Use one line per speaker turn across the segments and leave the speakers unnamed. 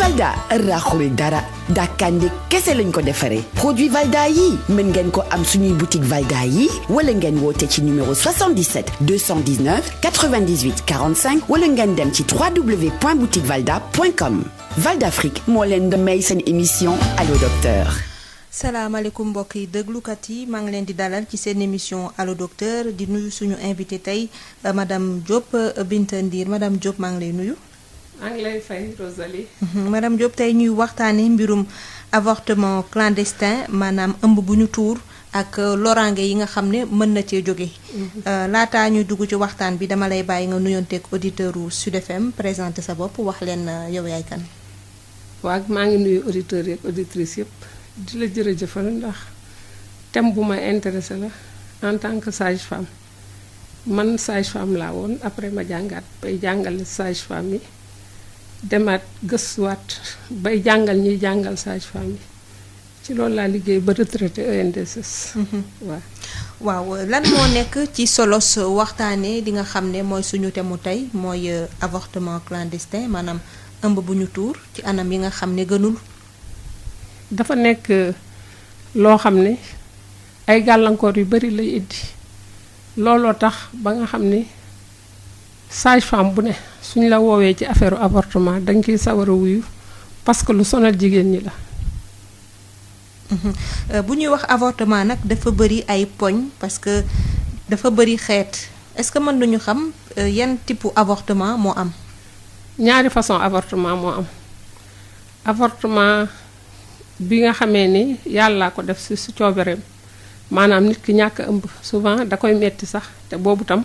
Valda raxul dara dàkkande kese lañ ko defaree produit Valda yi mën ngeen ko am suñuy boutique Valda yi wala ngeen woote ci numéro 77 219 98 45 wala ngeen dem ci www.boutiquevalda.com. Val d'Afrique moo leen di may seen émission Allo Docteur.
salaamaaleykum mbokk yi déglukat yi maa ngi leen di dalal ci seen émission Allo Docteur di nuyu suñu invité tey madame Diop Binta Ndir madame Diop maa ngi lay nuyu.
maa ngi lay fay Rosalie.
madame Diop tey ñuy waxtaanee mbirum avortement clandestin maanaam ëmb bu ñu tuur ak loraange yi nga xam ne mën na cee jóge. laataa ñuy dugg ci waxtaan bi dama lay bàyyi nga nuyonteeg auditeur u Sud FM présenté sa bopp wax leen yow yaay kan.
waaw maa ngi nuyu auditeurs yeeg auditrices yëpp di la jërëjëfal ndax thème bu ma intéressé la en tant que sage-femme man sage-femme laa woon après ma jàngaat bay jàngale sage-femme yi demaat gëstuwaat bay jàngal ñiy jàngal sage-femme yi ci loolu laa liggéey ba retraité ENDSS.
waaw lan moo nekk ci solos waxtaanee li nga xam ne mooy suñu thème mu tey mooy avortement clandestin maanaam ëmb bu ñu tuur ci anam yi nga xam ne gënul.
dafa nekk loo xam ne ay gàllankoor yu bari lay indi looloo tax ba nga xam ne sage-femme bu ne suñ la woowee ci affaire avortement dañ koy sawar a wuyu parce que lu sonal jigéen ñi la.
bu ñuy wax avortement nag dafa bari ay poñ parce que dafa bari xeet est-ce que mën nañu xam yan type avortement moo am.
ñaari façon avortement moo am avortement bi nga xamee ni yàlla ko def ci coobareem maanaam nit ki ñàkk ëmb souvent da koy metti sax te boobu tam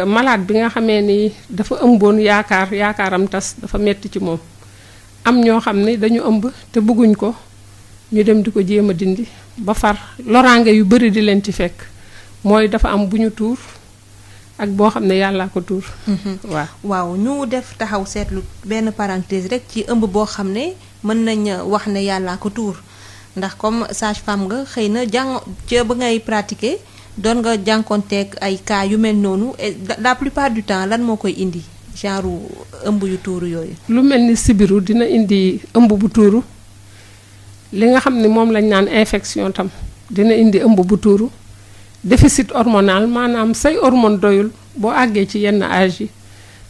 malade bi nga xamee ni dafa ëmboon yaakaaram tas dafa metti ci moom am ñoo xam ne dañu ëmb te bëgguñ ko ñu dem di ko jéem a dindi ba far loraange yu bari di leen ci fekk mooy dafa am bu ñu tuur ak boo xam ne yàllaa ko tuur.
waaw ñu def taxaw seetlu benn parenthèse rek ci ëmb boo xam ne mën nañ wax ne yàllaa ko tuur ndax comme sage-femme nga xëy na ca ba ngay pratiquer doon nga jànkonteeg ay cas yu mel noonu et la plupart du temps lan moo koy indi genre ëmb yu tuuru yooyu.
lu mel ni sibiru dina indi ëmb bu tuuru li nga xam ne moom lañ naan infection tam dina indi ëmb bu tuuru. déficit hormonal maanaam say hormone doyul boo àggee ci yenn âge yi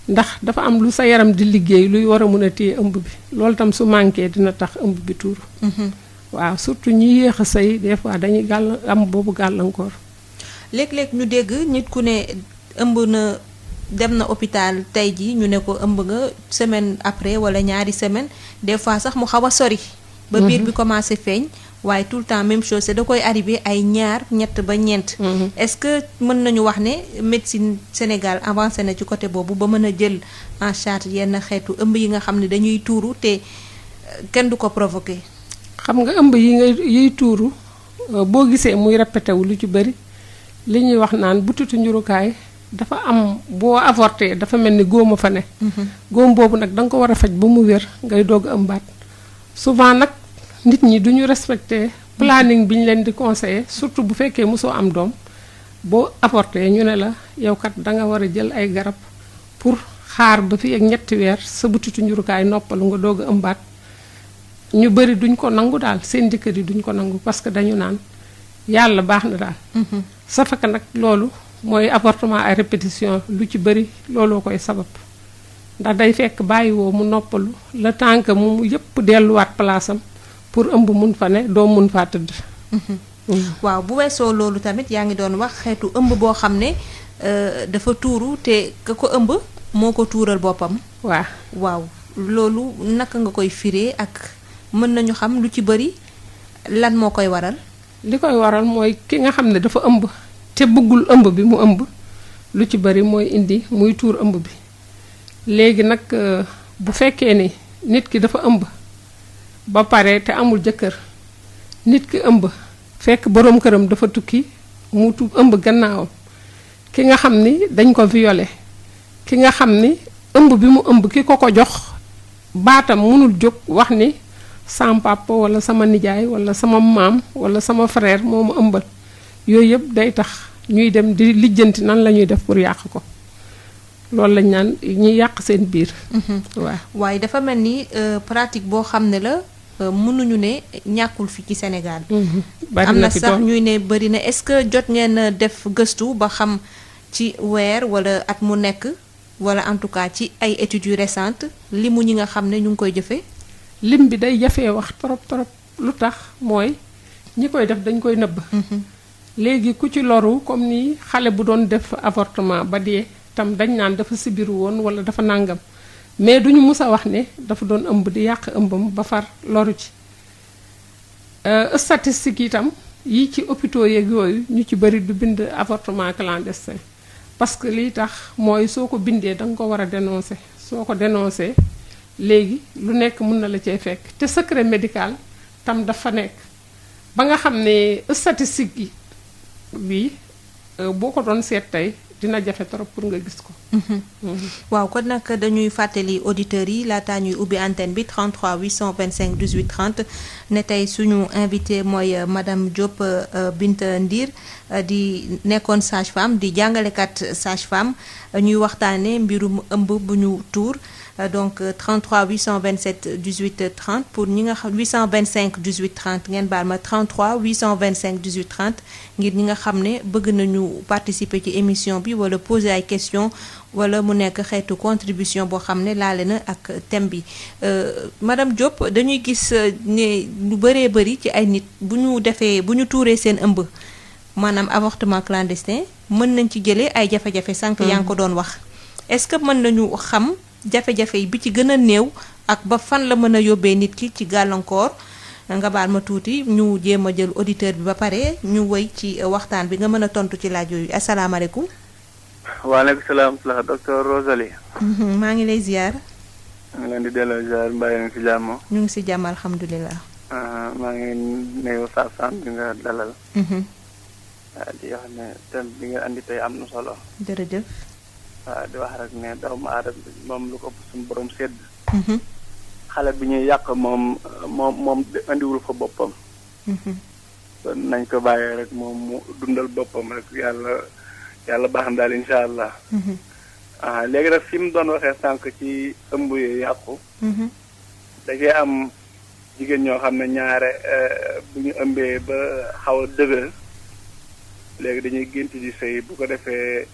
ndax dafa am lu sa yaram di liggéey luy war a mën a téye ëmb bi loolu tam su manqué dina tax ëmb bi tuuru. waaw surtout ñi yéex a sëy des fois dañuy am boobu gàllankoor.
léeg-léeg ñu dégg nit ku ne ëmb na dem na hôpital tey ji ñu ne ko ëmb nga semaine après wala ñaari semaine des fois sax mu xaw a sori. ba biir bi commencé feeñ. waaye tout le temps même chose da koy arrivé ay ñett ba ñeent. est-ce que mën nañu wax ne médecine Sénégal avancé na ci côté boobu ba mën a jël en charge yenn xeetu ëmb yi nga xam ne dañuy tuuru te kenn du ko provoqué.
xam nga ëmb yiy tuuru boo gisee muy répété wu lu ci bari li ñuy wax naan butitu njurukaay dafa am boo avorté dafa mel ni góom a fa ne. góom boobu nag da nga ko war a faj ba mu wér ngay doog ëmbaat souvent nag. nit ñi duñu respecté planning bi ñu leen di conseiller surtout bu fekkee mosoo am doom boo avorté ñu ne la yow kat da nga war a jël ay garab pour xaar ba fi ak ñetti weer sa butitu njurukaay noppalu nga doog a ëmbaat ñu bari duñ ko nangu daal seen jëkkër yi duñ ko nangu parce que dañu naan yàlla baax na daal. sa fekk nag loolu mooy avortement à répétition lu ci bari looloo koy sabab ndax day fekk bàyyiwoo mu noppalu le temps que mu yëpp delluwaat place am. pour ëmb mun fa ne doom mun faa tëdd.
waaw bu weesoo loolu tamit yaa ngi doon wax xeetu ëmb boo xam ne dafa tuuru te ka ko ëmb moo ko tuural boppam. waaw loolu naka nga koy firee ak mën nañu xam lu ci bari lan moo koy waral.
li koy waral mooy ki nga xam ne dafa ëmb te bëggul ëmb bi mu ëmb lu ci bari mooy indi muy tuur ëmb bi léegi nag bu fekkee ni nit ki dafa ëmb. ba pare te amul jëkkër nit ki ëmb fekk boroom këram dafa tukki mu ëmb gannaawam ki nga xam ni dañ ko violé ki nga xam ni ëmb bi mu ëmb ki ko jox baatam mënul jóg wax ni sama papa wala sama nijaay wala sama maam wala sama frère moo ma ëmbal yooyu yëpp day tax ñuy dem di lijjanti nan la ñuy def pour yàq ko loolu lañ naan ñi yàq seen biir. waaw
waaye dafa mel ni pratique boo xam ne la mënuñu ne ñàkkul fi ci Sénégal.
bari
am
na
na
fi
sax
doon
ñuy ne bëri na est-ce que jot ngeen def gëstu ba xam ci weer wala at mu nekk wala en tout cas ci ay études yu récentes limu ñi nga xam ne ñu ngi koy jëfee.
lim bi day jafee wax trop lu tax mooy ñi koy def dañ koy nëbb. léegi ku ci loru comme ni xale bu doon def avortement ba dee tam dañ naan dafa sibiru woon wala dafa nàngam mais duñu mus a wax ne dafa doon ëmb di yàq ëmbam ba far loru ci. statistique itam yi ci hôpitaux yeeg yooyu ñu ci bëri du bind avortement clandestin parce que lii tax mooy soo ko bindee da nga ko war a dénoncer soo ko dénoncer léegi lu nekk mun na la cee fekk te secret médical tam dafa nekk ba nga xam ne statistique yi bi boo ko doon seet tey dina jafe trop pour nga gis ko.
waaw kon nag dañuy fàttali auditeurs yi laataa ñuy ubbi antenne bi 33 825 18 30 ne tey suñu invité mooy madame Diop Binta Ndir di nekkoon sage-femme di jàngalekat sage-femme ñuy waxtaane mbirum ëmb bu ñu tuur. donc 33 827 18 30 pour ñi nga xam 825 18 30 ngeen baal ma 33 825 18 30 ngir ñi nga xam ne bëgg nañu participer ci émission bi wala poser ay questions wala mu nekk xeetu contribution boo xam ne laale na ak thème bi madame Diop dañuy gis ne lu bëree bëri ci ay nit bu ñu tuuree seen ëmb maanaam avortement clandestin mën nañ ci jëlee ay jafe-jafe sànq yaa ngi ko doon wax est-ce que mën nañu xam jafe-jafe yi bi ci gën a néew ak ba fan la mën a yóbbee nit ki ci gàllankoor nga baal ma tuuti ñu jéem a jël auditeur bi ba pare ñu wëy ci waxtaan bi nga mën a tontu ci laaj yooyu asalaamaaleykum.
waaleykum salaam docteur Rosalie.
maa ngi lay ziar.
maa ngi leen di delloo ziar mbaa yéen ci jàmm.
ñu ngi si jàmm alhamdulilah.
maa ngi nuyu Sassane bi nga dalal. di wax ne thème bi nga andi tey am na solo.
jërëjëf.
waaw di wax rek ne doomu aadama bi moom lu ko suñu borom sedd. xale bi ñuy yàq moom andiwul ko boppam. kon nañ ko bàyyee rek moom mu dundal boppam rek yàlla baax na daal incha allah. léegi nag fi mu doon waxee sànq ci ëmb yi yàqu. da cee am jigéen ñoo xam ne ñaare bu ñu ëmbee ba xaw a dëgër léegi dañuy gént di sëy bu ko defee.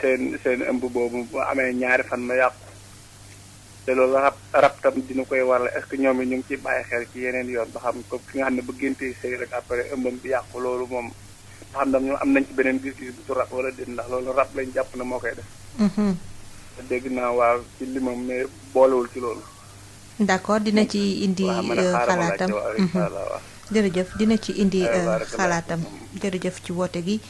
seen ëmb boobu bu amee ñaari fan ma yàqu te loolu rab tam dina koy waral est-ce que ñoom it ñu ngi ciy bàyyi xel ci yeneen yoon ba xam ko ki nga xam ne ba géntee sëy rek après ëmbam bi yàqu loolu moom ba xam ne ñoom am nañ ci beneen gis-gis bu rab wala déet ndax loolu rab lañ jàpp na moo koy def. te dégg naa waaw ci limam mais boolewul ci loolu.
d'accord dina ci indi xalaatam jërëjëf dina ci indi xalaatam jërëjëf ci woote gi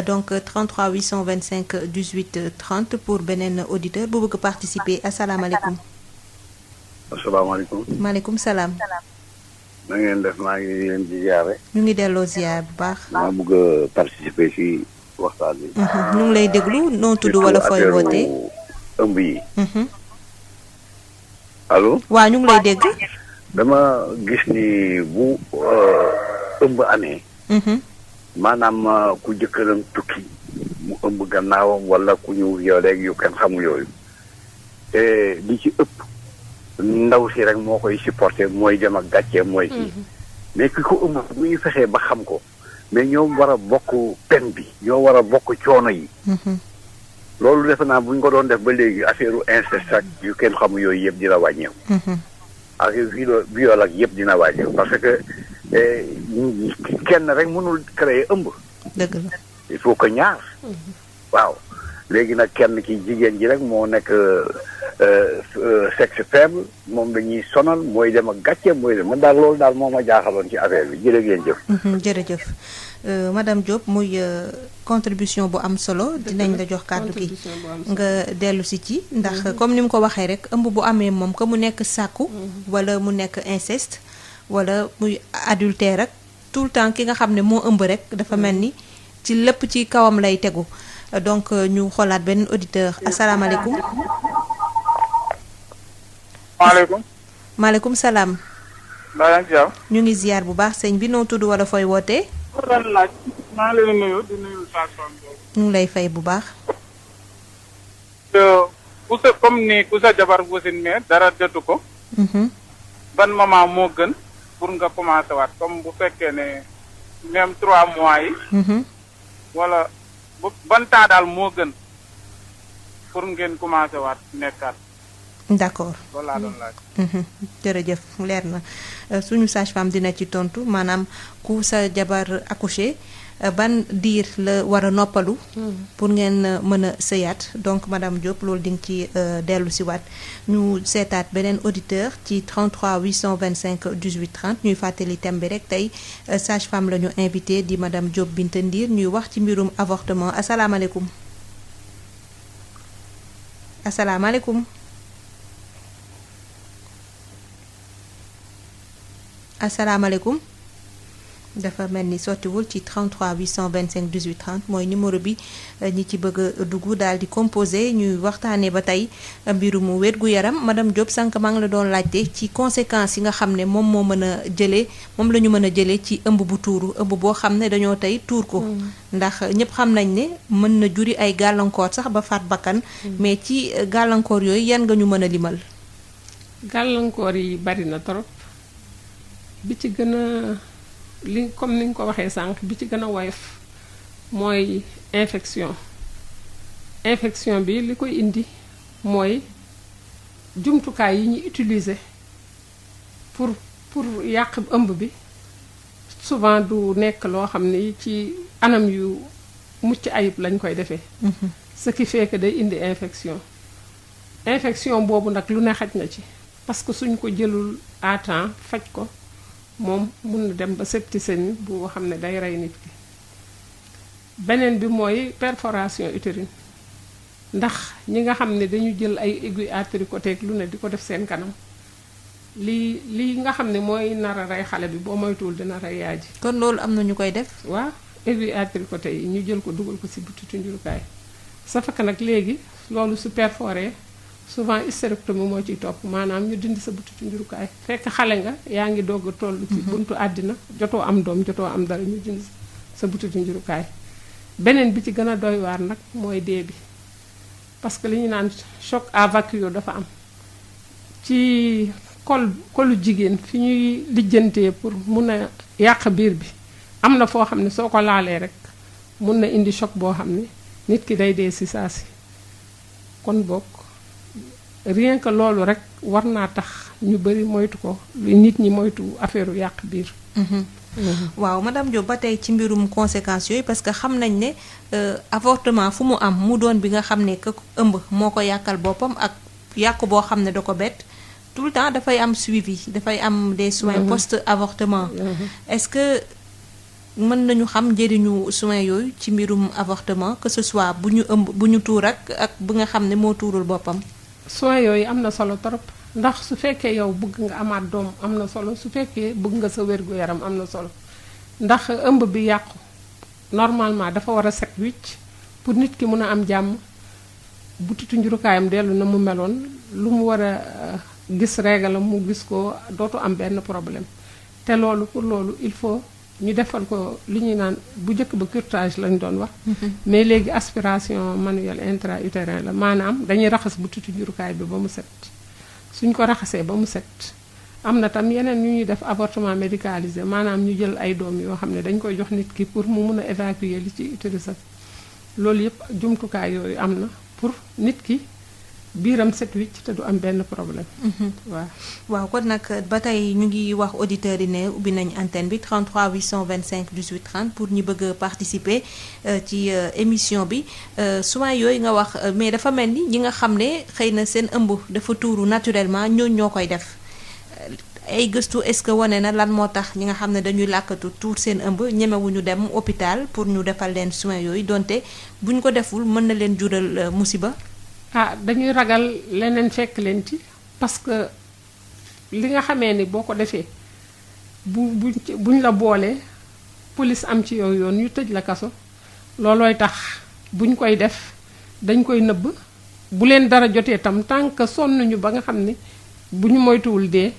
donc 33 825 18 30 pour beneen auditeur bu bëgg participer asalaamaaleykum.
asalaamaaleykum.
maaleykum salaam.
na ngeen def maa ngi leen di ziare.
ñu ngi delloo ziar bu baax.
maa bëgg a participer ci waxtaan bi.
ñu ngi lay déglu noo tudd wala fooy wootee.
ëmb yi. allo.
waaw ñu ngi lay dégg.
dama gis ni bu ëmb amee. maanaam ku jëkkëram tukki mu ëmb gannaawam wala ku ñu yooleeg yu kenn xamul yooyu te li ci ëpp ndaw si rek moo koy supporter mooy dem ak gàccee mooy kii mais ki ko ëmb bu ñu fexee ba xam ko mais ñoom war a bokk pen bi ñoo war a bokk coono yi. loolu defe naa bu ñu ko doon def ba léegi affaire inceste ak yu kenn xamul yooyu yëpp dina wàññeeku. ak viol ak yëpp dina wàññeeku parce que kenn rek mënul créer ëmb.
dëgg la
il faut que ñaar. waaw léegi nag kenn ki jigéen ji rek moo nekk sexe faible moom dañuy sonal mooy dem ak gàcce mooy dem man daal loolu daal moo ma jaaxaloon ci affaire bi jërë ngeen jëf.
jërëjëf madame Diop muy contribution bu am solo dinañ la jox kàddu gi nga dellu si ci ndax comme ni mu ko waxee rek ëmb bu amee moom que mu nekk sàkku wala mu nekk inceste wala muy adultère rek tout le temps ki nga xam ne moo ëmb rek dafa mel ni ci lépp ci kawam lay tegu donc ñu xoolaat benn auditeur asalaamaaleykum.
maaleykum.
maaleykum salaam.
maa ngi jàmm.
ñu ngi ziar bu baax sëñ bi noo tudd wala fooy wootee.
laaj maa ngi leen nuyu di nuyu Sassane.
ñu ngi lay fay bu baax.
ku sa comme ni ku sa jabar wasin mais dara jotu ko. ban moment moo gën pour nga commencé waat comme bu fekkee ne même 3 mois yi. wala ban temps daal moo gën pour ngeen commencé waat nekkaat.
d'accord
loolu laa doon laaj.
jërëjëf leer na suñu sage-femme dina ci tontu maanaam ku sa jabar accouché ban diir la war a noppalu. pour ngeen mën a sëyaat donc madame Diop loolu di nga ci dellu si waat ñu seetaat beneen auditeur ci 33 825 18 30 ñuy fàttali thème bi rek tey sage-femme la ñu invité di madame Diop Binta Ndir ñuy wax ci mbirum avortement asalaamaaleykum. asalaamaaleykum. asalaamaaleykum dafa mel ni sottiwul ci 33 825 18 30 mooy numéro bi ñi ci bëgg a dugg daal di composé ñuy waxtaanee ba tey mbirum wér-gu-yaram madame Diop sànq maa ngi la doon laajte ci conséquences yi nga xam ne moom moo mën a jëlee moom la ñu mën a jëlee ci ëmb bu tuuru ëmb boo xam ne dañoo tey tuur ko. ndax ñëpp xam nañ ne mën na juri ay gàllankoor sax ba faat bakkan. mais ci gàllankoor yooyu yan nga ñu mën a limal.
gàllankoor yi bari na trop. bi ci gën a li comme ni nga ko waxee sànq bi ci gën a woyof mooy infection bi li koy indi mooy jumtukaay yi ñuy utiliser pour yàq ëmb bi souvent du nekk loo xam ne ci anam yu mucc ayib lañ koy defee. ce qui fait que day indi infection boobu nag lu ne xaj na ci parce que suñ ko jëlul à temps faj ko. moom mun na dem ba septicémie bu xam ne day rey nit ki beneen bi mooy perforation utérine ndax ñi nga xam ne dañu jël ay aiguille à tricoter lu ne di ko def seen kanam lii nga xam ne mooy nar a rey xale bi boo moytuwul dina rey yaay ji.
kon loolu am na ñu koy def.
waaw aiguille à tricoter yi ñu jël ko dugal ko ci butitu njurukaay sa fekk nag léegi loolu su perforé souvent hystérectomie moo ciy topp maanaam ñu dindi sa butitu njurukaay fekk xale nga yaa ngi doog a toll ci buntu àddina jotoo am doom jotoo am dara ñu dindi sa butitu njurukaay beneen bi ci gën a doy waar nag mooy dee bi parce que li ñu naan choc à vacuum dafa am ci kolu jigéen fi ñuy lijjantee pour mun a yàq biir bi am na foo xam ne soo ko laalee rek mun na indi choc boo xam ne nit ki day dee ci saa si kon bokk rien que loolu rek war naa tax ñu bari moytu ko lu nit ñi moytu affaire yàq biir.
waaw madame Diop ba tey ci mbirum conséquences yooyu parce que xam nañ ne avortement fu mu am mu doon bi nga xam ne que ëmb moo ko yàqal boppam ak yàq boo xam ne da ko bett tout le temps dafay am suivi dafay am des soins post avortement. est-ce que mën nañu xam njëriñu soins yooyu ci mbirum avortement que ce soit bu ñu ëmb bu ñu tuur ak bu nga xam ne moo tuurul boppam.
soins yooyu am na solo trop ndax su fekkee yow bëgg nga amaat doom am na solo su fekkee bëgg nga sa wér-gu-yaram am na solo ndax ëmb bi yàqu normalement dafa war a set wicc pour nit ki mën a am jàmm butitu njurukaayam dellu na mu meloon lu mu war a gis régalam mu gis ko dootu am benn problème te loolu pour loolu il faut ñu defal ko li ñuy naan bu njëkk ba curtage lañ doon wax. mais léegi aspiration manuelle intra-utérin la maanaam dañuy raxas butitu njurukaay bi ba mu set suñ ko raxasee ba mu set am na tam yeneen yu ñuy def avortement médicalisé maanaam ñu jël ay doom yoo xam ne dañ koy jox nit ki pour mu mun a évacuer li ci utérus loolu yëpp jumtukaay yooyu am na pour nit ki biiram set wicc te du am benn problème.
waaw kon nag ba tey ñu ngi wax auditeurs yi ne ubbi nañ antenne bi 33 825 18 30 pour ñi bëgg a participer ci émission bi soins yooyu nga wax mais dafa mel ni ñi nga xam ne xëy na seen ëmb dafa tuuru naturellement ñooñu ñoo koy def ay gëstu est-ce que wane na lan moo tax ñi nga xam ne dañuy làkkatu tuur seen ëmb ñemewuñu dem hôpital pour ñu defal leen soins yooyu donte buñ ko deful mën na leen jural musiba.
dañuy ragal leneen fekk leen ci parce que li nga xamee ni boo ko defee buñ la boolee police am ci yow yoon ñu tëj la kaso loolooy tax buñ koy def dañ koy nëbb bu leen dara jotee tam tant que sonn ñu ba nga xam ni bu ñu moytuwul dee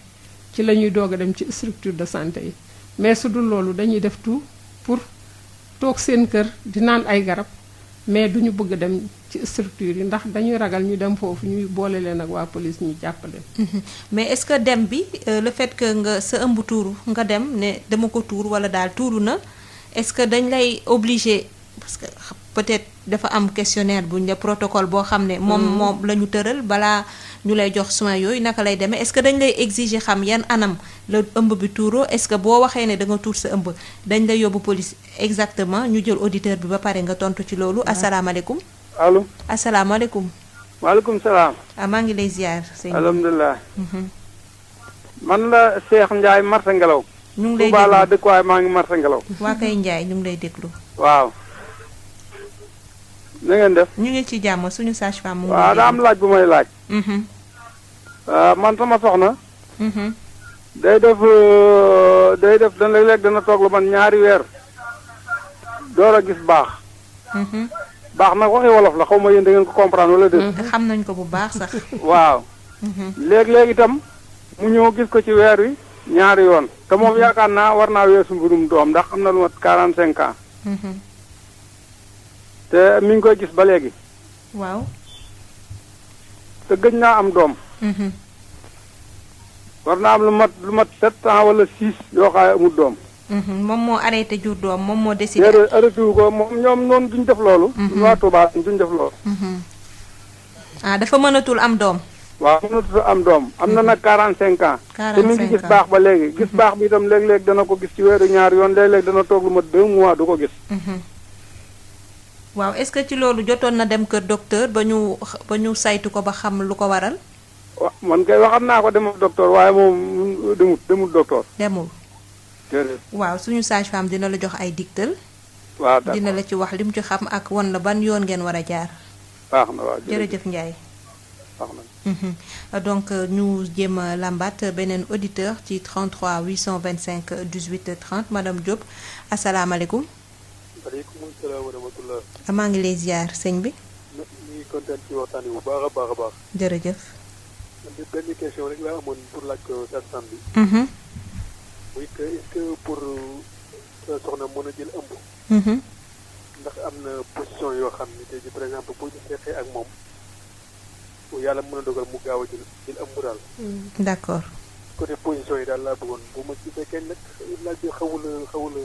ci la ñuy doog a dem ci structure de santé yi mais su dul loolu dañuy def tout pour toog seen kër di naan ay garab mais duñu bëgg dem ci structure yi ndax dañuy ragal ñu dem foofu ñuy boole leen ak waa police ñu jàppale.
mais est-ce que dem bi le fait que nga sa ëmb tuuru nga dem ne dama ko tuur wala daal tuuru na est-ce que dañ lay obligé parce que peut-être dafa am questionnaire buñ ne protocole boo xam ne moom la ñu tëral balaa ñu lay jox soin yooyu naka lay demee est-ce que dañ lay exiger xam yan anam la ëmb bi tuuroo est-ce que boo waxee ne da nga tuur sa ëmb dañ lay yóbbu police exactement ñu jël auditeur bi ba pare nga tontu ci loolu asalaamaaleykum.
allo.
asalaamaaleykum.
maaleykum salaam.
maa ngi lay ziar. sëñ
alhamdulilah. man la Cheikh Ndiaye Marsa Ngelaw.
ñu ngi lay
Touba
déglu
laa dëkk waaye maa ngi Marsa Ngelaw.
waa kay Ndiaye ñu ngi lay déglu.
waaw. na ngeen def.
ñu ngi ci jàmm suñu sage-femme mu ngi
waaw daa am laaj bu may laaj.
Mhm.
man sama soxna.
Mhm.
day def dana léeg-léeg dana toog lu man ñaari weer. door a gis baax.
Mhm.
baax nag waxi wolof la xaw ma yéen da ngeen ko comprendre wala déet.
xam nañ ko bu baax sax.
waaw. léeg-léeg itam mu ñëw gis ko ci weer wi ñaari yoon te moom yaakaar naa war naa weesu mbirum doom ndax am na lu mat 45 ans.
Mhm.
te mi ngi koy gis ba léegi.
waaw.
te gëj naa am doom.
Mhm.
war naa am lu mat 7 ans wala 6 yoo xam ne amul doom.
Mhm. moom moo arrêté jur doom moom moo décidé.
déedéet arrêté wu ko moom ñoom noonu duñ def loolu. waa Touba duñ def loolu.
Mhm. ah dafa mënatul am doom.
waaw mënatu am doom am na nag 45 ans. te mi ngi gis baax ba léegi gis baax bi itam léeg-léeg dana ko gis ci weeru ñaari yoon léeg-léeg dana toog lu mat 2 mois du ko gis.
Mhm. waaw est-ce que ci loolu jotoon na dem kër docteur ba ñu saytu ko ba xam lu ko waral.
wa man kay waxat naa ko demul docteur waaye moom demul docteur.
demul.
déedéet.
waaw suñu sage-femme dina la jox ay digtal.
waaw d'accord
dina la ci wax lim ci xam ak wan la ban yoon ngeen war a jaar.
baax na waaw
jërëjëf Ndiaye.
baax na.
donc ñu jéem a lambaat beneen auditeur ci 33 825 18 30 madame Diop asalaamaaleykum.
waaleykum salaam wa rahmatulah.
maa ngi lay ziar sëñ bi.
ñu ngi kontaan ci waxtaan wi bu baax a baax a baax.
jërëjëf.
man de benn question rek laa amoon pour laaj ko sage-femme bi. muy que est-ce que pour soxna mën a jël ëmb. ndax am na position yoo xam ni tey jii par exemple boo ñu seqee ak moom yàlla mën a dogal mu gaaw a jël ëmb daal.
d'accord.
côté position yi daal laa bëggoon bu ma ci fekkee nag laaj bi xawul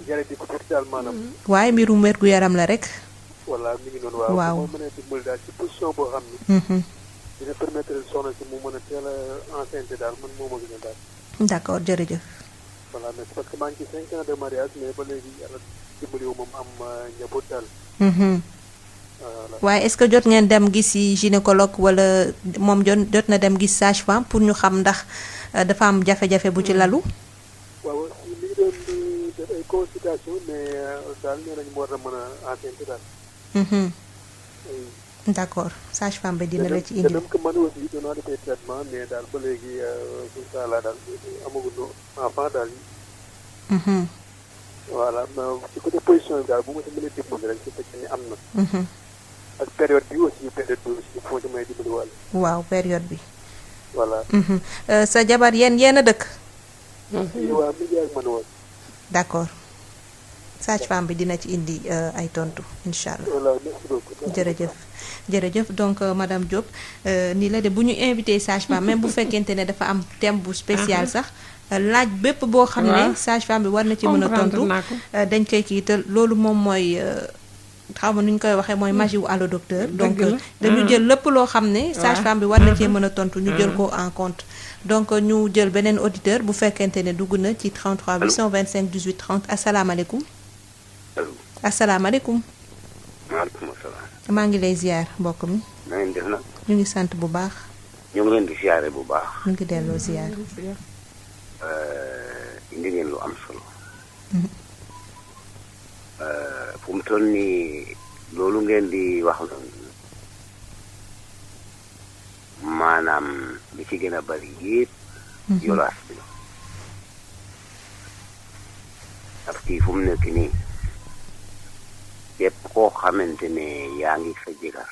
yàlla di ko tuuti daal maanaam.
waaye mbirum wér gu yaram la rek.
voilà mi ngi noonu.
waaw
moo mën a dimbali daal ci position boo xam ni. dina permettre soxna si mu mën a teel a enceinte daal man moo ma gën a daal.
d'accord jërëjëf.
voilà mais parce que maa ngi ci 5 ans de mariage mais ba léegi yàlla dimbali wu moom am njaboot daal. voilà.
waaye est-ce que jot ngeen dem gis yi gynécologue wala moom jot na dem gis sage-femme pour ñu xam ndax dafa am jafe-jafe bu ci lalu.
waaw li ngi doon def ay consultation mais daal nee nañu mu war a mën a enceinte daal.
d'accord sage-femme bi dina la ci
te
indi.
même que man aussi danaa def ay traitement mais daal ba léegi incha allah daal amaguñu enfant daal. voilà mais ci côté position bi daal bu ma si mënee dimbali rek su fekkee ni am na. ak période bi aussi foo ci may dimbali wàll.
waaw période bi.
voilà.
sa jabar yéen a dëkk.
waaw mi ngi ak man woon.
d'accord sage-femme bi dina ci indi ay tontu incha allah.
voilà merci beaucoup.
jërëjëf donc madame Diop nii la de bu ñu invité sage-femme même bu fekkente ne dafa am thème bu spécial sax laaj bépp boo xam ne sage-femme bi war na ci mën a tontu dañ koy kii te loolu moom mooy xaw ma nu ñu koy waxee mooy magie wu Allo Docteur donc dañu jël lépp loo xam ne sage-femme bi war na cee mën a tontu ñu jël ko en compte donc ñu jël beneen auditeur bu fekkente ne dugg na ci 33 825 18 30 asalaamaaleykum. asalaamaaleykum.
maaleykum salaam.
maa ngi lay ziar mbokk mi.
na ngeen def nag.
ñu ngi sant bu baax.
ñu ngi leen di ziare bu baax.
ñu ngi delloo ziar.
indi ngeen lu am solo. fu mu toll nii loolu ngeen di wax noonu maanaam li ci gën a bari yépp yolaas bi la. parce que fu mu nekk nii képp koo xamante ne yaa ngi sa jëkkër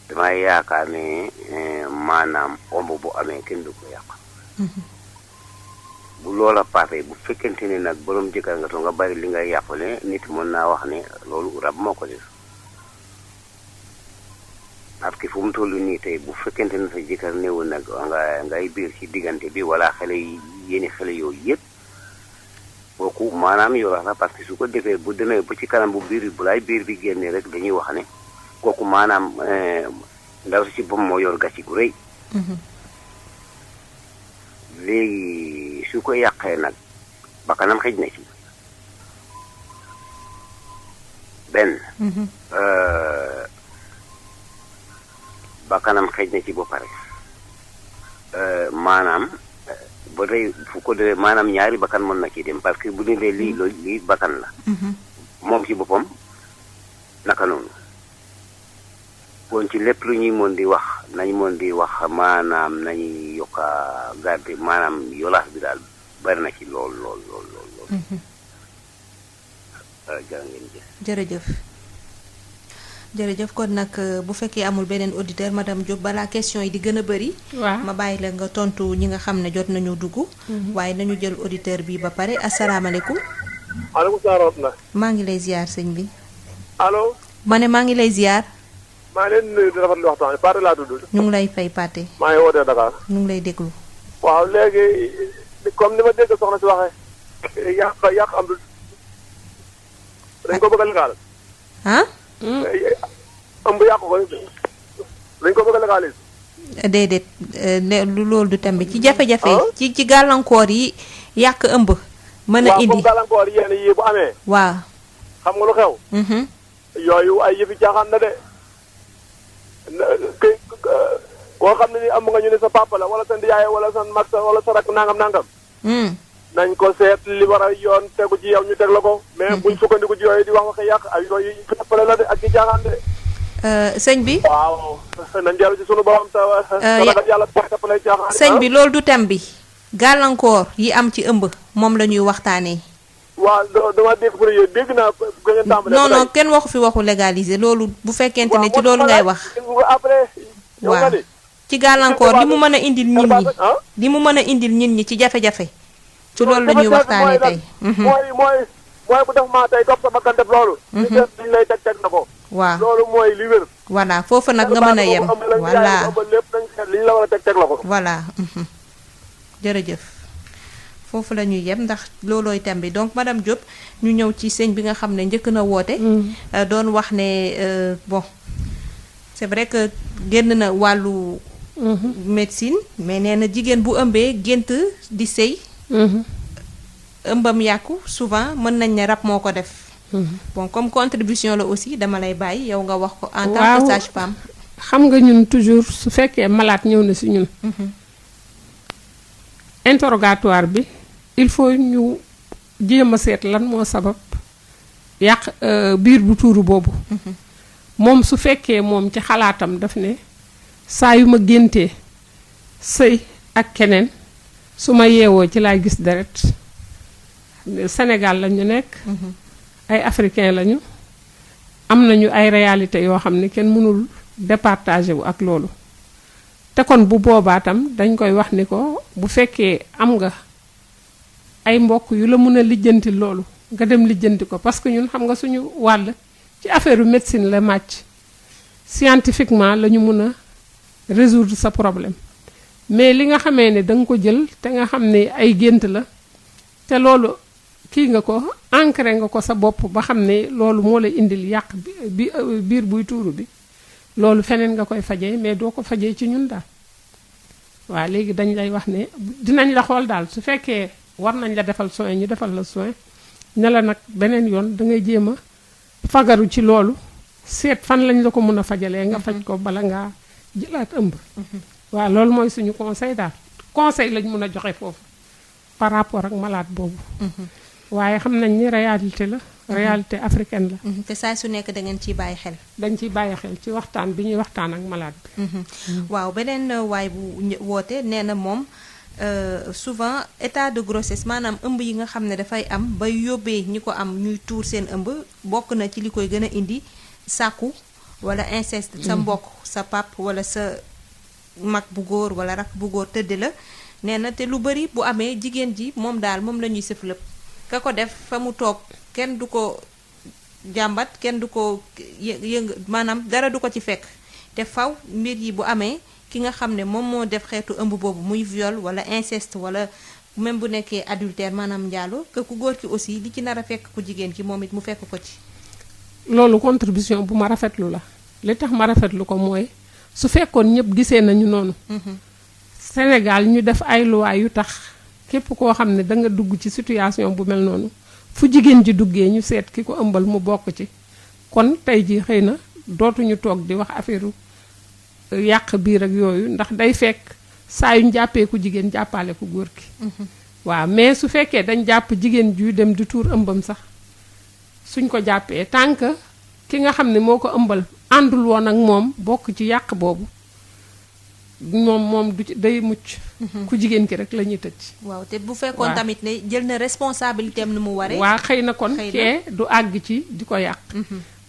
damay yaakaar ne maanaam omb bu amee kenn du ko yàq. bu loola paasee bu fekkente ne nag borom jëkkër nga to nga bari li nga yàqule nit mën naa wax ne loolu rab moo ko def.
parce que fu mu toll nii tey bu fekkente ne sa jëkkër néewoon nag ngay biir ci diggante bi wala xale yi yéeni xale yooyu yëpp kooku maanaam yorax la parce que su ko defee bu demee ba ci kanam bu biir bu lay biir bi génnee rek dañuy wax ne kooku maanaam ndaw si ci boppam moo yor gàcce gu rëy. léegi su ko yàqee nag bakkanam xëj na ci benn. bakkanam xëj na ci ba pare maanaam ba tey fu ko defee maanaam ñaari bakkan mën na ci dem parce que bu dee lii bakkan la. moom ci boppam naka noonu. kon ci lépp lu ñuy mën di wax nañ mën di wax maanaam nañuy yokk a garder maanaam yolaas bi daal bari na ci lool.
jërëjëf. jërëjëf kon nag bu fekkee amul beneen auditeur madame Diop balaa question yi di gën a bëri.
waaw
ma bàyyi la nga tontu ñi nga xam ne jot nañu dugg. waaye nañu jël auditeur bi ba pare asalaamaaleykum.
maaleykum salaam.
maa ngi lay ziar sëñ bi.
allo.
ma ne maa ngi lay ziar.
maa ngi leen nuyu di rafetlu waxtaan Pathé laa tudd.
ñu ngi lay fay Pathé.
maa ngi wootee Dakar.
ñu ngi lay déglu.
waaw léegi comme ni ma dégg soxna si waxee yàq am du dañ ko bëgg a legal.
ah.
ëmb yàq ko dañ ko bëgg a légalise.
déedéet loolu du tam bi ci jafe-jafe. ci gàllankoor yi yàq ëmb. mën a indi
waaw comme gàllankoor yenn yi bu amee.
waaw.
xam nga lu xew. yooyu ay yëfi caaxaan na de. koo xam ne ni am nga ñu ne sa papa la wala sa ndiyaay wala sa mag wala sa rak nangam. nañ ko seet li war a yoon tegu ci yow ñu teg la ko. mais buñ sukkandiku ci yooyu di wax waxi yàq ay yooyu jàppale la de ak ci caaxaan de.
sëñ bi.
waaw nañ dellu ci sunu borom te ragal yàlla jàppale caaxaan.
sëñ bi loolu du thème bi. gàllankoor yi am ci ëmb moom la ñuy waxtaanee.
waaw dama dégg pour yéen dégg naa ko ngeen tàmbalee.
non kenn waxu fi waxu légaliser loolu bu fekkente ne ci loolu ngay wax.
après.
waaw ci gàllankoor li mu mën a indil nit ñi. li mu mën a indil nit ñi ci jafe-jafe. ci loolu la ñuy waxtaanee tey.
mooy bu def maa tey topp sa bakkan def loolu. li ñu lay teg na ko.
waaw
loolu mooy li wér.
voilà foofu nag nga mën a yem. voilà
lépp nañ seet li ñu la war a teg la ko.
voilà jërëjëf foofu la ñuy yem ndax loolooy thème bi donc madame Diop ñu ñëw ci sëñ bi nga xam ne njëkk na woote. doon wax ne bon c'est vrai que génn na wàllu. médecine mais nee na jigéen bu ëmbee gént di sëy. ëmbam yàqu souvent mën nañ ne rab moo ko def. bon comme contribution la aussi dama lay bàyyi yow nga wax ko. en tant que sage-femme.
xam nga ñun toujours su fekkee malade ñëw na si ñun. interrogatoire bi il faut ñu jéem a seet lan moo sabab yàq biir bu tuuru boobu. moom su fekkee moom ci xalaatam daf ne saa yu ma géntee sëy ak keneen su ma yeewoo ci laay gis deret Sénégal la ñu nekk. ay africain lañu am nañu ay réalité yoo xam ne kenn mënul départager wu ak loolu te kon bu boobaa tam dañ koy wax ni ko bu fekkee am nga ay mbokk yu la mën a lijjanti loolu nga dem lijjanti ko parce que ñun xam nga suñu wàll ci affaire médecine la màcc scientifiquement la ñu mën a résoudre sa problème mais li nga xamee ne da nga ko jël te nga xam ne ay gént la te loolu kii nga ko ancré nga ko sa bopp ba xam ne loolu moo la indil yàq bi biir buy tuuru bi loolu feneen nga koy fajee mais doo ko fajee ci ñun daal waaw léegi dañ lay wax ne dinañ la xool daal su fekkee war nañ la defal soin ñu defal la soin ne la nag beneen yoon da ngay jéem a fagaru ci loolu seet fan lañ la ko mën a fajalee nga faj ko bala ngaa jëlaat ëmb. waaw loolu mooy suñu conseil daal conseil lañ mën a joxe foofu par rapport ak malade boobu. waaye xam nañ ni réalité la. réalité africaine la.
te saa su nekk da ngeen ciy bàyyi xel.
dañ ciy bàyyi xel ci waxtaan bi ñuy waxtaan ak malade bi.
waaw beneen waay bu woote nee na moom souvent état de grossesse maanaam ëmb yi nga xam ne dafay am ba yóbbee ñi ko am ñuy tuur seen ëmb bokk na ci li koy gën a indi sàkku wala inceste. sa mbokk sa pap wala sa mag bu góor wala rak bu góor tëdd la nee na te lu bari bu amee jigéen ji moom daal moom la ñuy sëf lépp ka ko def fa mu toog kenn du ko jàmbat kenn du ko yëng maanaam dara du ko ci fekk te faw mbir yi bu amee ki nga xam ne moom moo def xeetu ëmb boobu muy viol wala inceste wala même bu nekkee adultère maanaam njaalo que ku góor ki aussi li ci nar a fekk ku jigéen ki moom it mu fekk ko ci.
loolu contribution bu ma rafetlu la li tax ma rafetlu ko mooy su fekkoon ñëpp gisee nañu noonu. Sénégal ñu def ay loi yu tax képp koo xam ne da nga dugg ci situation bu mel noonu fu jigéen ji duggee ñu seet ki ko ëmbal mu bokk ci kon tey ji xëy na dootuñu toog di wax affaire yàq biir ak yooyu ndax day fekk saa yuñ jàppee ku jigéen jàppale ku góor ki. waaw mais su fekkee dañ jàpp jigéen juy dem di tuur ëmbam sax suñ ko jàppee tant que ki nga xam ne moo ko ëmbal àndul woon ak moom bokk ci yàq boobu moom du ci day mucc. ku jigéen ki rek la ñuy tëj.
waaw te bu fekkoon tamit ne jël na responsabilité am ni mu waree.
waaw xëy na kon kee du àgg ci di ko yàq.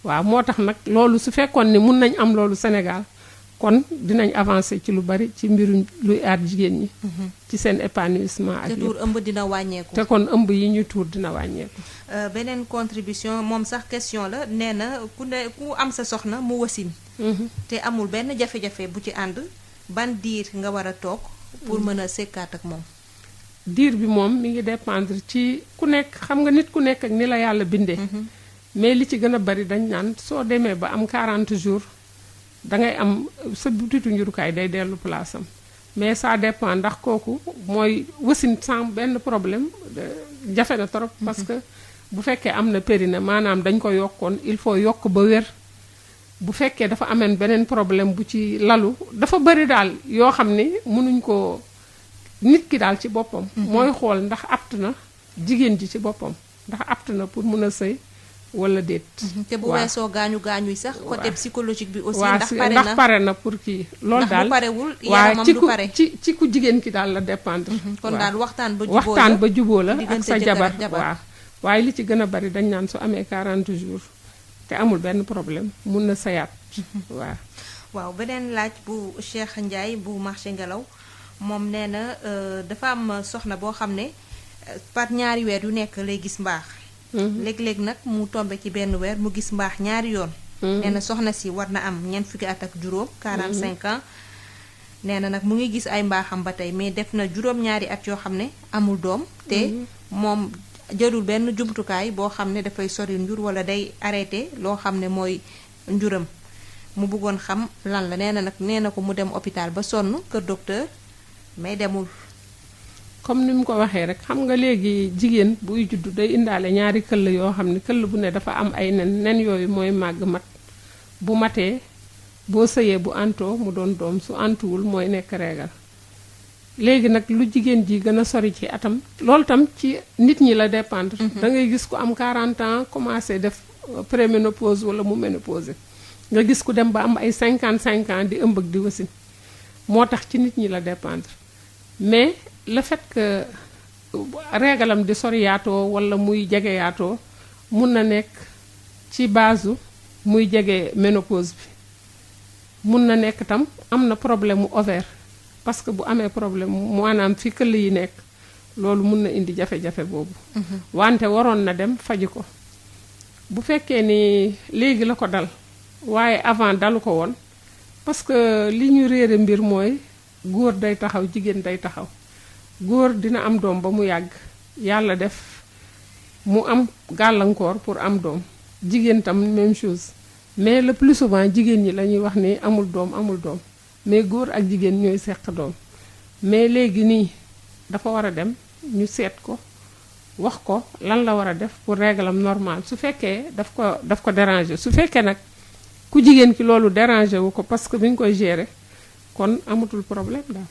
waaw moo tax nag loolu su fekkoon ne mun nañ am loolu Sénégal kon dinañ avancer ci lu bari ci mbirum luy aar jigéen ñi. ci seen épanouissement ak
te tuur ëmb dina wàññeeku.
te kon ëmb yi ñuy tuur dina wàññeeku.
beneen contribution moom sax question la nee na ku am sa soxna mu wasin. te amul benn jafe-jafe bu ci ànd ban diir nga war a toog pour mën a sekkaat ak moom.
diir bi moom mi ngi dépendre ci ku nekk xam nga nit ku nekk ak ni la yàlla bindee. mais li ci gën a bari dañ naan soo demee ba am 40 jours dangay am sa butitu njurukaay day dellu place am mais ça dépend ndax kooku mooy wasin sans benn problème jafe na trop. parce que bu fekkee am na périnée maanaam dañ ko yokkoon il faut yokk ba wér. bu fekkee dafa ameen beneen problème bu ci lalu dafa bari daal yoo xam ne mënuñ ko nit ki daal ci boppam. mooy xool ndax apt na jigéen ji ci boppam ndax apt na pour mun a sëy wala déet.
te bu weesoo gaañu yi sax. côté psychologique bi aussi.
ndax pare na pour kii. loolu daal
ndax bu parewul yaramam du pare.
ci ku jigéen ki daal la dépendre.
kon daal waxtaan
ba juboo la ak sa jabar waaw. waaye li ci gën a bari dañ naan su amee 40 jours. te amul benn problème mun na sayaat.
waaw beneen laaj bu Cheikh Ndiaye bu marché Ngelaw moom nee na dafa am soxna boo xam ne par ñaari weer yu nekk lay gis mbaax. léeg-léeg nag mu tombe ci benn weer mu gis mbaax ñaari yoon. nee na soxna si war na am ñeent fukki at ak juróom 45 ans. nee na nag mu ngi gis ay mbaaxam ba tey mais def na juróom-ñaari at yoo xam ne amul doom. te moom. jëlul benn jumtukaay boo xam ne dafay sori njur wala day arrêté loo xam ne mooy njuram mu bëggoon xam lan la nee na ko mu dem hôpital ba sonn kër docteur mais demul.
comme ni mu ko waxee rek xam nga léegi jigéen buy juddu day indaale ñaari këll yoo xam ne këll bu ne dafa am ay nen yooyu mooy màgg mat bu matee boo sëyee bu antoo mu doon doom su antuwul mooy nekk reegal. léegi nag lu jigéen ji gën a sori ci atam loolu tam ci nit ñi la dépendre. da ngay gis ku am 40 ans commencé def préménopause wala mu ménopause nga gis ku dem ba am ay 55 ans di ëmb ak di wasin moo tax ci nit ñi la dépendre mais le fait que régalam di soriyaatoo wala muy jegeyaatoo mun na nekk ci base muy jege ménopause bi mun na nekk tam am na problème mu ovaire. parce que bu amee problème maanaam fi këll yi nekk loolu mun na indi jafe-jafe boobu. wante waroon na dem faji ko bu fekkee ni léegi la ko dal waaye avant dalu ko woon parce que li ñu réere mbir mooy góor day taxaw jigéen day taxaw góor dina am doom ba mu yàgg yàlla def mu am gàllankoor pour am doom jigéen tam même chose mais le plus souvent jigéen ñi la ñuy wax ni amul doom mais góor ak jigéen ñooy seq doom mais léegi nii dafa war a dem ñu seet ko wax ko lan la war a def pour réglam normal su fekkee daf ko déranger su fekkee nag ku jigéen ki loolu déranger wu ko parce que bi ñu koy gérer kon amatul problème daal.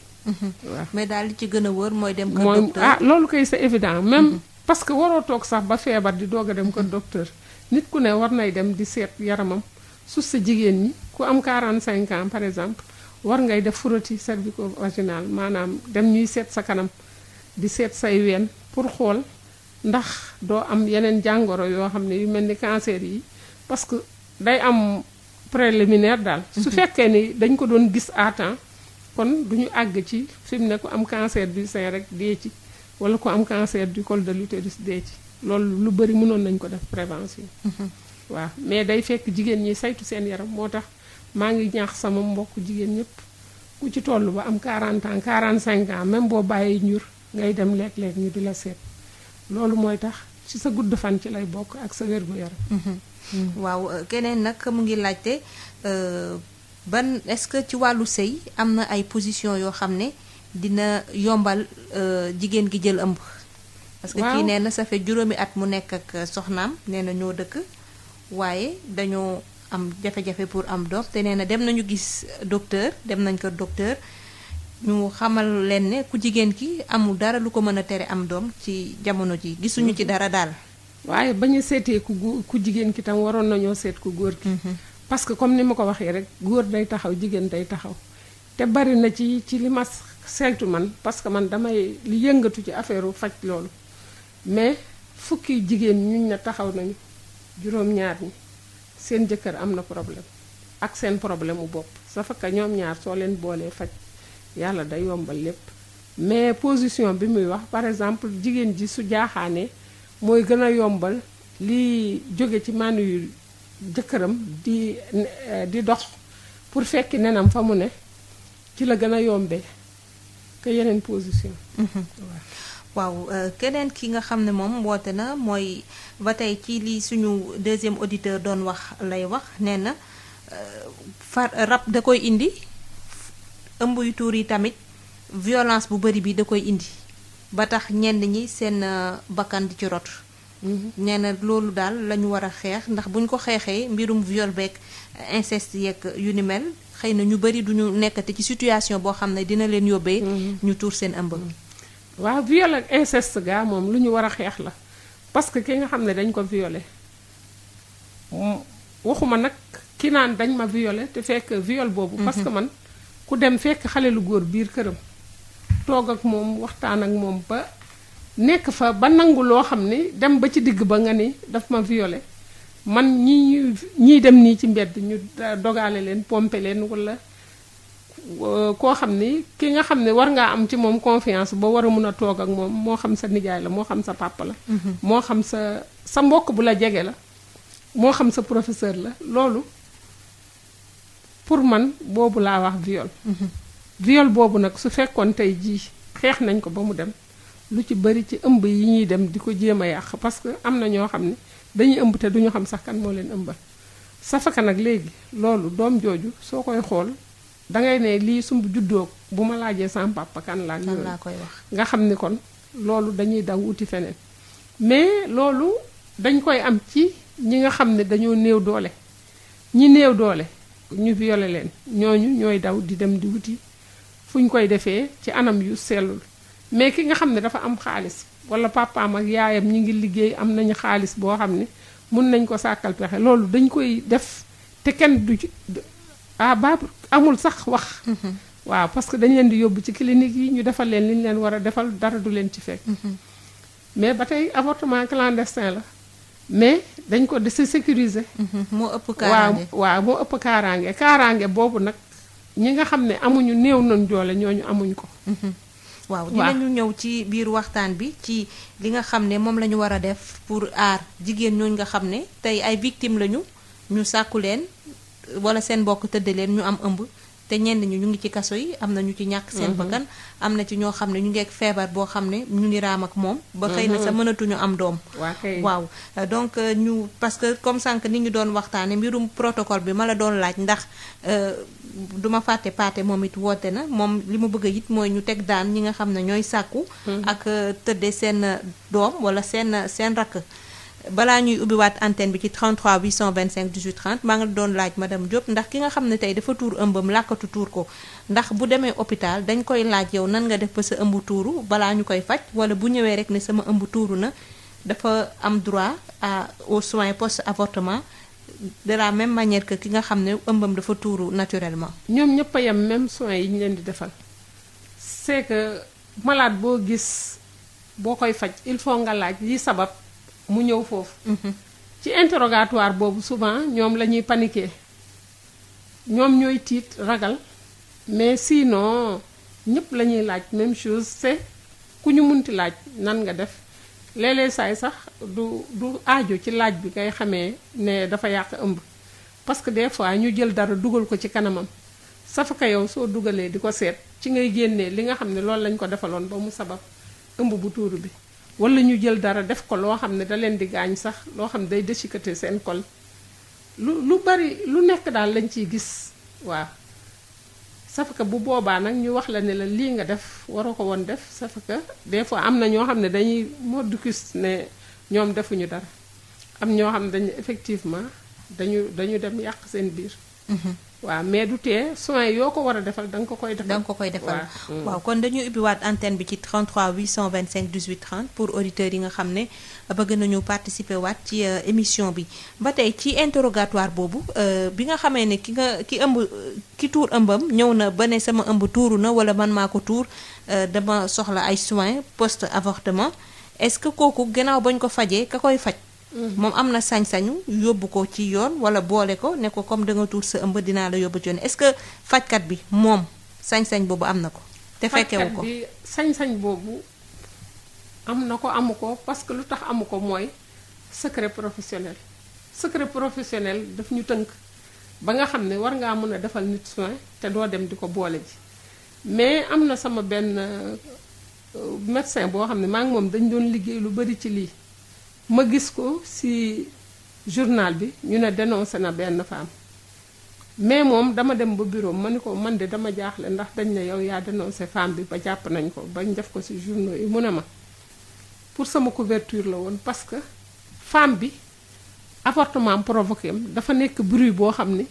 waaw mais daal li ci gën a wër mooy dem kër docteur
loolu kay c'est évident même parce que waroo toog sax ba feebar di doog a dem kër docteur nit ku ne war nay dem di seet yaramam su sa jigéen ñi ku am 45 ans par exemple. war ngay def frottis cervico-vaginal maanaam dem ñuy seet sa kanam di seet say ween pour xool ndax doo am yeneen jàngoro yoo xam ne yu mel ni cancer yi parce que day am préliminaire daal. su fekkee ni dañ ko doon gis à temps kon du ñu àgg ci fi mu ne ko am cancer du sein rek dee ci wala ko am cancer du col de l'utérus dee ci loolu lu bari mënoon nañ ko def prévention. waaw mais day fekk jigéen ñi saytu seen yaram moo tax. maa ngi ñaax sama mbokk jigéen ñëpp ku ci toll ba am 40 ans 45 ans même boo bàyyi njur ngay dem léeg-léeg ñu di la seet loolu mooy tax ci sa gudd fan ci lay bokk ak sa wér-gu-yaram.
waaw keneen nag mu ngi laajte ban est-ce que ci wàllu sëy am na ay position yoo xam ne dina yombal jigéen gi jël ëmb. parce que kii nee na ça fait juróomi at mu nekk ak soxnaam nee na ñoo dëkk waaye dañoo am jafe-jafe pour am doom te nee na dem nañu gis docteur dem nañ ko docteur ñu xamal leen ne ku jigéen ki amul dara lu ko mën a tere am doom ci jamono ji gisuñu ci dara daal.
waaye ba ñu seetee ku jigéen ki tam waroon nañoo seet ku góor ki. parce que comme ni ma ko waxee rek góor day taxaw jigéen day taxaw te bari na ci li ma seetu man parce que man damay li yëngatu ci affaire faj loolu mais fukki jigéen ñuñ na taxaw nañu juróom-ñaar ñi seen jëkkër am na problème ak seen problème mu bopp sa fakka ñoom ñaar soo leen boolee faj yàlla day yombal lépp mais position bi muy wax par exemple jigéen ji su jaaxaanee mooy gën a yombal li jóge ci mànn yu jëkkëram di dox pour fekki nenam fa mu ne ci la gën a yombee que yeneen position.
waaw keneen ki nga xam ne moom woote na mooy ba tey ci li suñu deuxième auditeur doon wax lay wax nee na rab da koy indi ëmb yu tuur yi tamit violence bu bari bi da koy indi ba tax ñenn ñi seen bakkan di ci rot. nee na loolu daal la ñu war a xeex ndax buñ ko xeexee mbirum viol beeg inceste yeeg yu ni mel xëy na ñu bari duñu nekkati ci situation boo xam ne dina leen yóbbee. ñu tuur seen ëmb.
waaw viol ak inceste gaa moom lu ñu war a xeex la parce que ki nga xam ne dañ ko violé waxuma nag ki naan dañ ma violé te fekk viol boobu. parce que man ku dem fekk xale lu góor biir këram toog ak moom waxtaan ak moom ba nekk fa ba nangu loo xam ni dem ba ci digg ba nga ni daf ma violé man ñiy dem nii ci mbedd ñu dogale leen pompe leen walla koo xam ni ki nga xam ne war ngaa am ci moom confiance ba war a mun a toog ak moom moo xam sa nijaay la moo xam sa papa la. moo xam sa mbokk bu la jege la moo xam sa professeur la loolu pour man boobu laa wax viol. viol boobu nag su fekkoon tey jii xeex nañ ko ba mu dem lu ci bari ci ëmb yi ñuy dem di ko jéem a yàq parce que am na ñoo xam ne dañuy ëmb te duñu xam sax kan moo leen ëmbal safaka nag léegi loolu doom jooju soo koy xool dangay ne lii sumb juddoo bu ma laajee sama papa kan laa
koy wax
nga xam ni kon loolu dañuy daw wuti feneen mais loolu dañ koy am ci ñi nga xam ne dañoo néew doole ñi néew doole ñu violé leen ñooñu ñooy daw di dem di wuti fu ñu koy defee ci anam yu sellul mais ki nga xam ne dafa am xaalis wala papaam ak yaayam ñi ngi liggéey am nañu xaalis boo xam ne mun nañ ko sàkkal pexe loolu dañ koy def te kenn du ci ba amul sax wax. waaw parce que dañ leen di yóbbu ci clinique yi ñu defal leen li ñu leen war a defal dara du leen ci fekk. mais ba tey avortement clandestin la mais dañ ko di sécuriser.
moo ëpp kaaraange
waaw moo ëpp kaaraange kaaraange boobu nag ñi nga xam ne amuñu néew nañ doole ñooñu amuñ ko.
waaw dinañu ñëw ci biir waxtaan bi ci li nga xam ne moom la ñu war a def pour aar jigéen ñooñu nga xam ne tey ay victimes lañu ñu sàkku leen wala seen mbokk tëdd leen ñu am ëmb te ñenn ñi ñu ngi ci kaso yi am na ñu ci ñàkk seen bakkan am na ci ñoo xam ne ñu ngi ak feebar boo xam ne ñu ngi raam ak moom ba xëy na sa mënatuñu am doom waaw donc ñu parce que comme sànq ni ñu doon waxtaane mbirum protocole bi ma la doon laaj ndax duma fàtte paate moom it woote na moom li mu bëgg a it mooy ñu teg daan ñi nga xam ne ñooy sàkku ak tëdde seen doom wala seen rakk balaa ñuy ubbiwaat antenne bi ci 33 825 18 30 maa ngi doon laaj madame Diop ndax ki nga xam ne tey dafa tuur ëmbam làkkatu tuur ko ndax bu demee hôpital dañ koy laaj yow nan nga def ba sa ëmb tuuru balaa ñu koy faj wala bu ñëwee rek ne sama ëmb tuuru na dafa am droit aux soins post avortement de la même manière que ki nga xam ne ëmbam dafa tuuru naturellement.
ñoom ñëpp a yem même soins yi ñu leen di defal c'est que malade boo gis boo koy faj il faut nga laaj li sabab. mu ñëw foofu. ci interrogatoire boobu souvent ñoom la ñuy paniquer ñoom ñooy tiit ragal mais sinon ñëpp la ñuy laaj même chose c'est ku ñu munti laaj nan nga def léeg-léeg saay sax du aajo ci laaj bi ngay xamee ne dafa yàq ëmb parce que des fois ñu jël dara dugal ko ci kanamam safaka yow soo dugalee di ko seet ci ngay génnee li nga xam ne loolu lañ ko defaloon ba mu sabab ëmb bu tuuru bi wala ñu jël dara def ko loo xam ne da leen di gaañ sax loo xam ne day déchiqueter seen col lu bari lu nekk daal lañ ciy gis waaw safaka bu boobaa nag ñu wax la ne la lii nga def waroo ko woon def safaka des fois am na ñoo xam ne dañuy mordicus ne ñoom defuñu dara am ñoo xam ne dañu effectivement dañu dem yàq seen biir waaw mais du tee soins yoo ko war a defal da nga ko koy defal.
da nga ko koy defal waaw kon dañuy ubbiwaat antenne bi ci 33 825 18 30 pour auditeurs yi nga xam ne bëgg nañu participer waat ci émission bi ba tey ci interrogatoire boobu bi nga xamee ne ki tuur ëmbam ñëw na ba ne sama ëmb tuuru na wala man maa ko tuur dama soxla ay soins post avortement est-ce que kooku gannaaw bañ ko fajee ka koy faj. moom am na sañ-sañu yóbbu ko ci yoon wala boole ko ne ko comme da nga tuur sa ëmb dinaa la yóbbu ci yoon est-ce que fajkat bi moom sañ-sañ boobu am na ko. te fekkewu ko
fajkat bi sañ-sañ boobu am na ko amu ko parce que lu tax amu ko mooy secret professionnel. secret professionnel daf ñu tënk ba nga xam ne war ngaa mën a defal nit soin te doo dem di ko boole ji mais am na sama benn médecin boo xam ne maa ngi moom dañ doon liggéey lu bari ci lii. ma gis ko ci journal bi ñu ne dénoncé na benn femme mais moom dama dem ba bureau ma ni ko man de dama jaaxle ndax dañ ne yow yaa dénoncé femme bi ba jàpp nañ ko bañ def ko ci journaux yi mu ne ma pour sama couverture la woon parce que femme bi avortement provoqué am dafa nekk bruit boo xam ni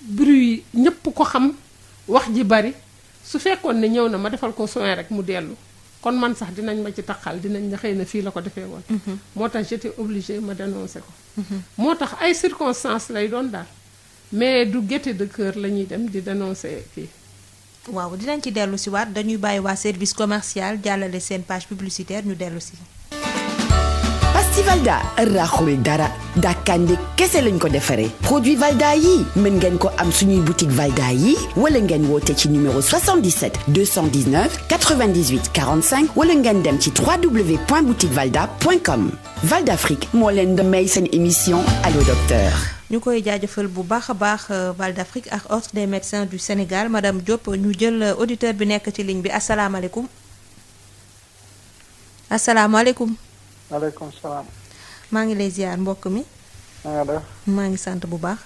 bruit ñépp ko xam wax ji bari su fekkoon ne ñëw na ma defal ko soin rek mu dellu kon man sax dinañ ma ci taxal dinañ ne xëy na fii la ko defee woon. moo tax j'étais obligée ma dénoncer ko. moo tax ay circonstances lay doon daal mais du gaieté de cœur la ñuy dem di dénoncer kii.
waaw dinañ ci dellu si waat dañuy bàyyi waa service commercial jàllale seen page publicitaire ñu dellu si.
pasti Valda raxul dara dàkkande kese lañ ko defaree produit Valda yi mën ngeen ko am suñuy boutique Valda yi wala ngeen woote ci numéro 77 219 98 45 wala ngeen dem ci www.boutiquevalda.com Valda Afrique moo leen di may seen émission Allo Docteur.
ñu koy jaajëfal bu baax a baax Valda Afrique ak ordre des médecins du Sénégal madame Diop ñu jël auditeur bi nekk ci ligne bi asalaamaaleykum. asalaamaaleykum.
maaleykum salaam.
maa ngi lay ziar mbokk mi.
na nga def.
maa ngi sant bu baax.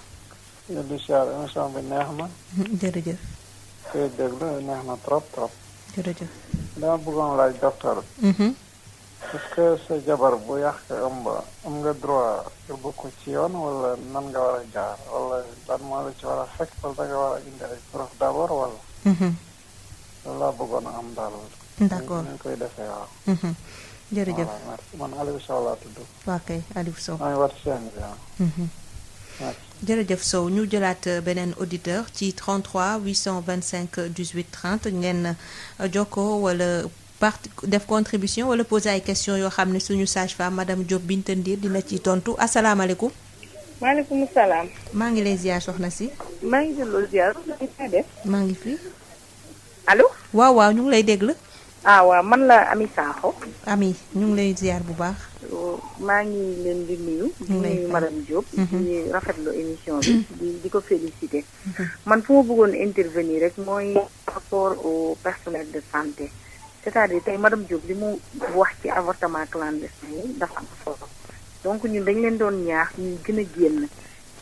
yow di ziar émission bi neex na.
jërëjëf.
koy déglu neex na trop trop.
jërëjëf.
dama bëggoon laaj docteur bi. est-ce que sa jabar bu yàq ëmb am nga droit yóbbu ko ci yoon wala nan nga war a jaar wala lan moo la ci war a fekk wala da nga war a indi ay preuve d'abord wala. loolu laa bëggoon a am daal.
d'accord
ni ñu koy defee waaw.
jërëjëf
voilà merci man Aliou Sow laa tudd.
waa kay Aliou Sow.
maa ngi wat seen bi waaw.
jërëjëf Sow ñu jëlaat beneen auditeur ci 33 825 18 30 ngeen jokkoo wala def contribution wala poser ay questions yoo xam ne suñu sage-femme madame Diop Binta Ndir dina ci tontu asalaamaaleykum.
maaleykum salaam.
maa ngi lay ziar soxna si.
maa ngi delloo ziar.
maa ngi fi.
allo.
waaw ñu ngi lay déglu.
waaw man la Ami Sakho.
Ami ñu ngi lay ziar bu baax.
maa ngi leen di nuyu. di nuyu madame Diop. di rafetlu émission bi. di ko féliciter. man fu ma bëggoon intervenir rek mooy par rapport au personnel de santé. c'est-à-dire tey madame Diop li mu wax ci avortement clandestin yi dafa am solo donc ñun dañ leen doon ñaax ñu gën a génn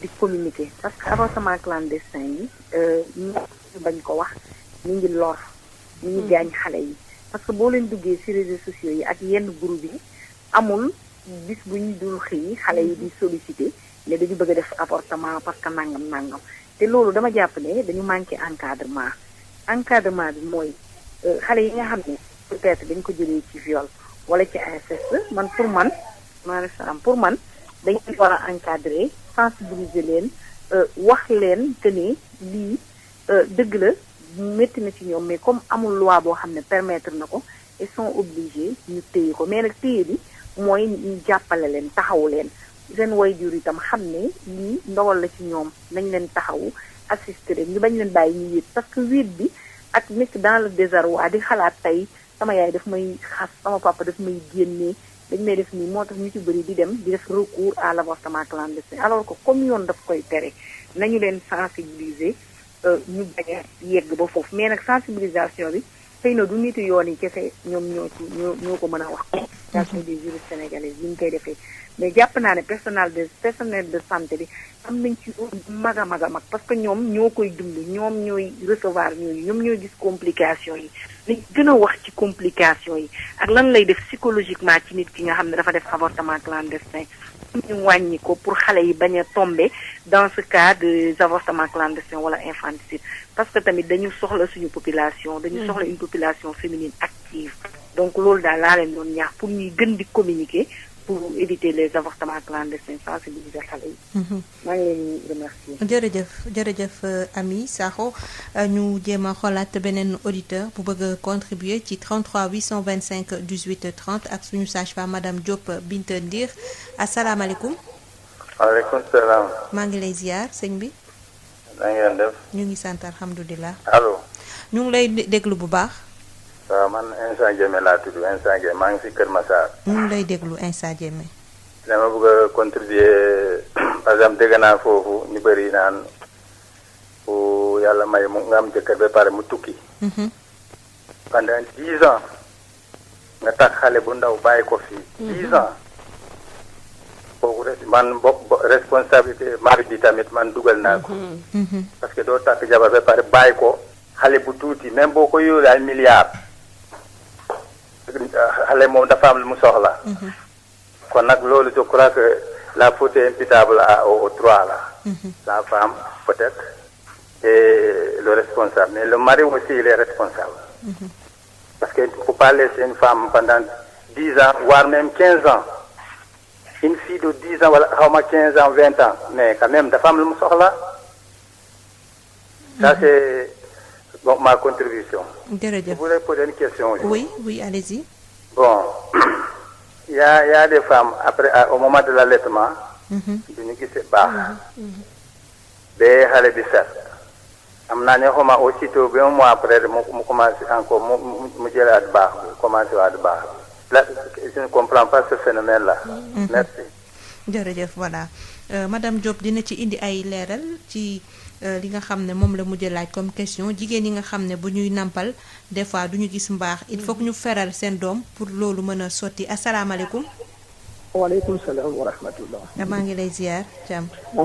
di communiquer parce que avortement clandestin yi ñu bañ ko wax ñu ngi lor ñu ngi gaañ xale yi parce que boo leen duggee ci réseaux sociaux yi ak yenn groupe yi amul bis bu ñu dul xëy xale yi di solliciter ne dañu bëgg a def avortement parce que nangam te loolu dama jàpp ne dañu manqué encadrement bi mooy xale yi nga xam ne peut-être dañ ko jëlee ci viol wala ci inceste man pour man dañ leen war a encadrer sensibiliser leen wax leen que ni lii dëgg la métti na ci ñoom mais comme amul loi boo xam ne permettre na ko ils sont obligés ñu téye ko mais nag téye bi mooy ñu jàppale leen taxawu leen seen waajur itam xam ne lii ndogal la ci ñoom nañ leen taxawu assister leen ñu bañ leen bàyyi ñu wéet parce que wéet bi ak nekk dans le désarroi di xalaat tey sama yaay daf may xas sama papa daf may génnee dañ may def nii moo tax ñu ci bëri di dem di def recours à l'avortement clandestin alors que comme yoon daf koy tere nañu leen sensibiliser ñu bañ a yegg ba foofu mais nag sensibilisation bi xëy na du nitu yoon yi kese ñoom ñoo ko mën a wax association des juristes sénégalais yi ñu koy defee mais jàpp naa ne personnel de santé bi am nañ ci mag a mag a mag parce que ñoom ñoo koy dund ñoom ñooy recevoir ñoom ñooy gis complication yi liñ gën a wax ci complication yi ak lan lay def psychologiquement ci nit ki nga xam ne dafa def avortement clandestin ñu wàññi ko pour xale yi bañ a tomber dans ce cas des avortements clandestins wala infanticide parce que tamit dañu soxla suñu population dañu soxla une population féminine active donc loolu daal laa leen doon ñaax pour ñuy gën di communiquer pour éviter les avortements clandestins sensibiliser xale yi. maa ngi leen di remercier.
jërëjëf Ami Sakho ñu jéem a xoolaat beneen auditeur bu bëgg a contribuer ci 33 825 18 30 ak suñu sage-femme madame Diop Binta Ndir asalaamaaleykum.
waaleykum salaam.
maa ngi lay ziar sëñ bi.
na ngeen def.
ñu ngi sant alhamdulilah.
allo.
ñu ngi lay déglu bu baax.
waaw man Insa Diémé laa tudd Insa Diémé maa ngi fi Kër Massar.
ñu ngi lay déglu Insa Diémé.
dama bëgg a contribuer par exemple dégg naa foofu ñu bëri naan ku yàlla may mu nga am jëkkër ba pare mu tukki. pendant 10 ans nga tax xale bu ndaw bàyyi ko fii. 10 ans kooku man responsabilité mari bi tamit man dugal naa ko. parce que doo takk jabar ba pare bàyyi ko xale bu tuuti même boo ko yóoree ay milliards. xale moom dafa am lu mu soxla. kon nag loolu je crois que la faute est imputable aux trois là. La femme peut-être et le responsable mais le mari aussi il est responsable. Parce que il ne faut pas laisser une femme pendant 10 ans voire même 15 ans une fille de 10 ans wala xaw ma 15 ans 20 ans mais quand même dafa am lu mu soxla. Ça c'est bon ma contribution.
Jërëjëf.
Je voulais poser une question.
Oui, allez-y.
Bon, il y a des femmes après au moment de l'allaitement. duñu gisee baax. ba xale bi set. am naa ne xuma aussitôt bi un mois après mu commencé encore mu jëlaat baax bi commencé waat baax bi. Là, je ne comprends pas ce phénomène-là. Merci.
jërëjëf voilà madame Diop dina ci indi ay leeral ci li nga xam ne moom la mujj laaj comme question jigéen yi nga xam ne bu ñuy nampal des fois duñu gis mbaax il faut que ñu feral seen doom pour loolu mën a sotti asalaamaaleykum.
waaleykum salaam wa rahmatullah.
maa ngi lay ziar Thiam.
maa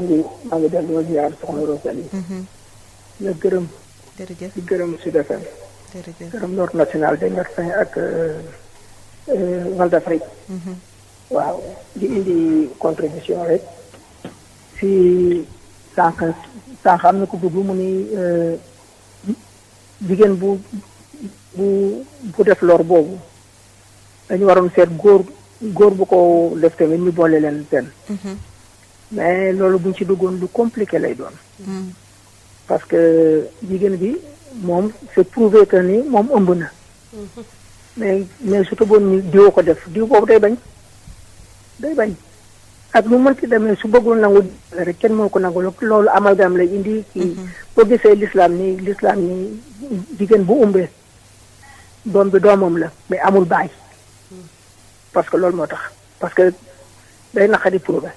ngi delloo ziar soxna Rosalie. la gërëm.
jërëjëf
di gërëm Sud FM.
jërëjëf
gërëm l'ordre national des médecins ak Val d'Afrique. waaw di indi contribution rek si sànq am na ko bëgg mu ni jigéen bu def lor boobu dañu waroon seet góor bu ko def tamit ñu boole leen pen mais loolu buñ ci duggoon lu compliqué lay doon parce que jigéen bi moom c'est prouvé que ni moom ëmb na mais surtout boon ni diw ko def diw boobu day bañ ak lu mën ci demee su bëggul nangu rek kenn moo ko nangu loolu amalgame lay indi ci boo gisee l'islam ni jigéen bu umbee doom bi doomam la mais amul baay parce que loolu moo tax parce que day naqari prouvé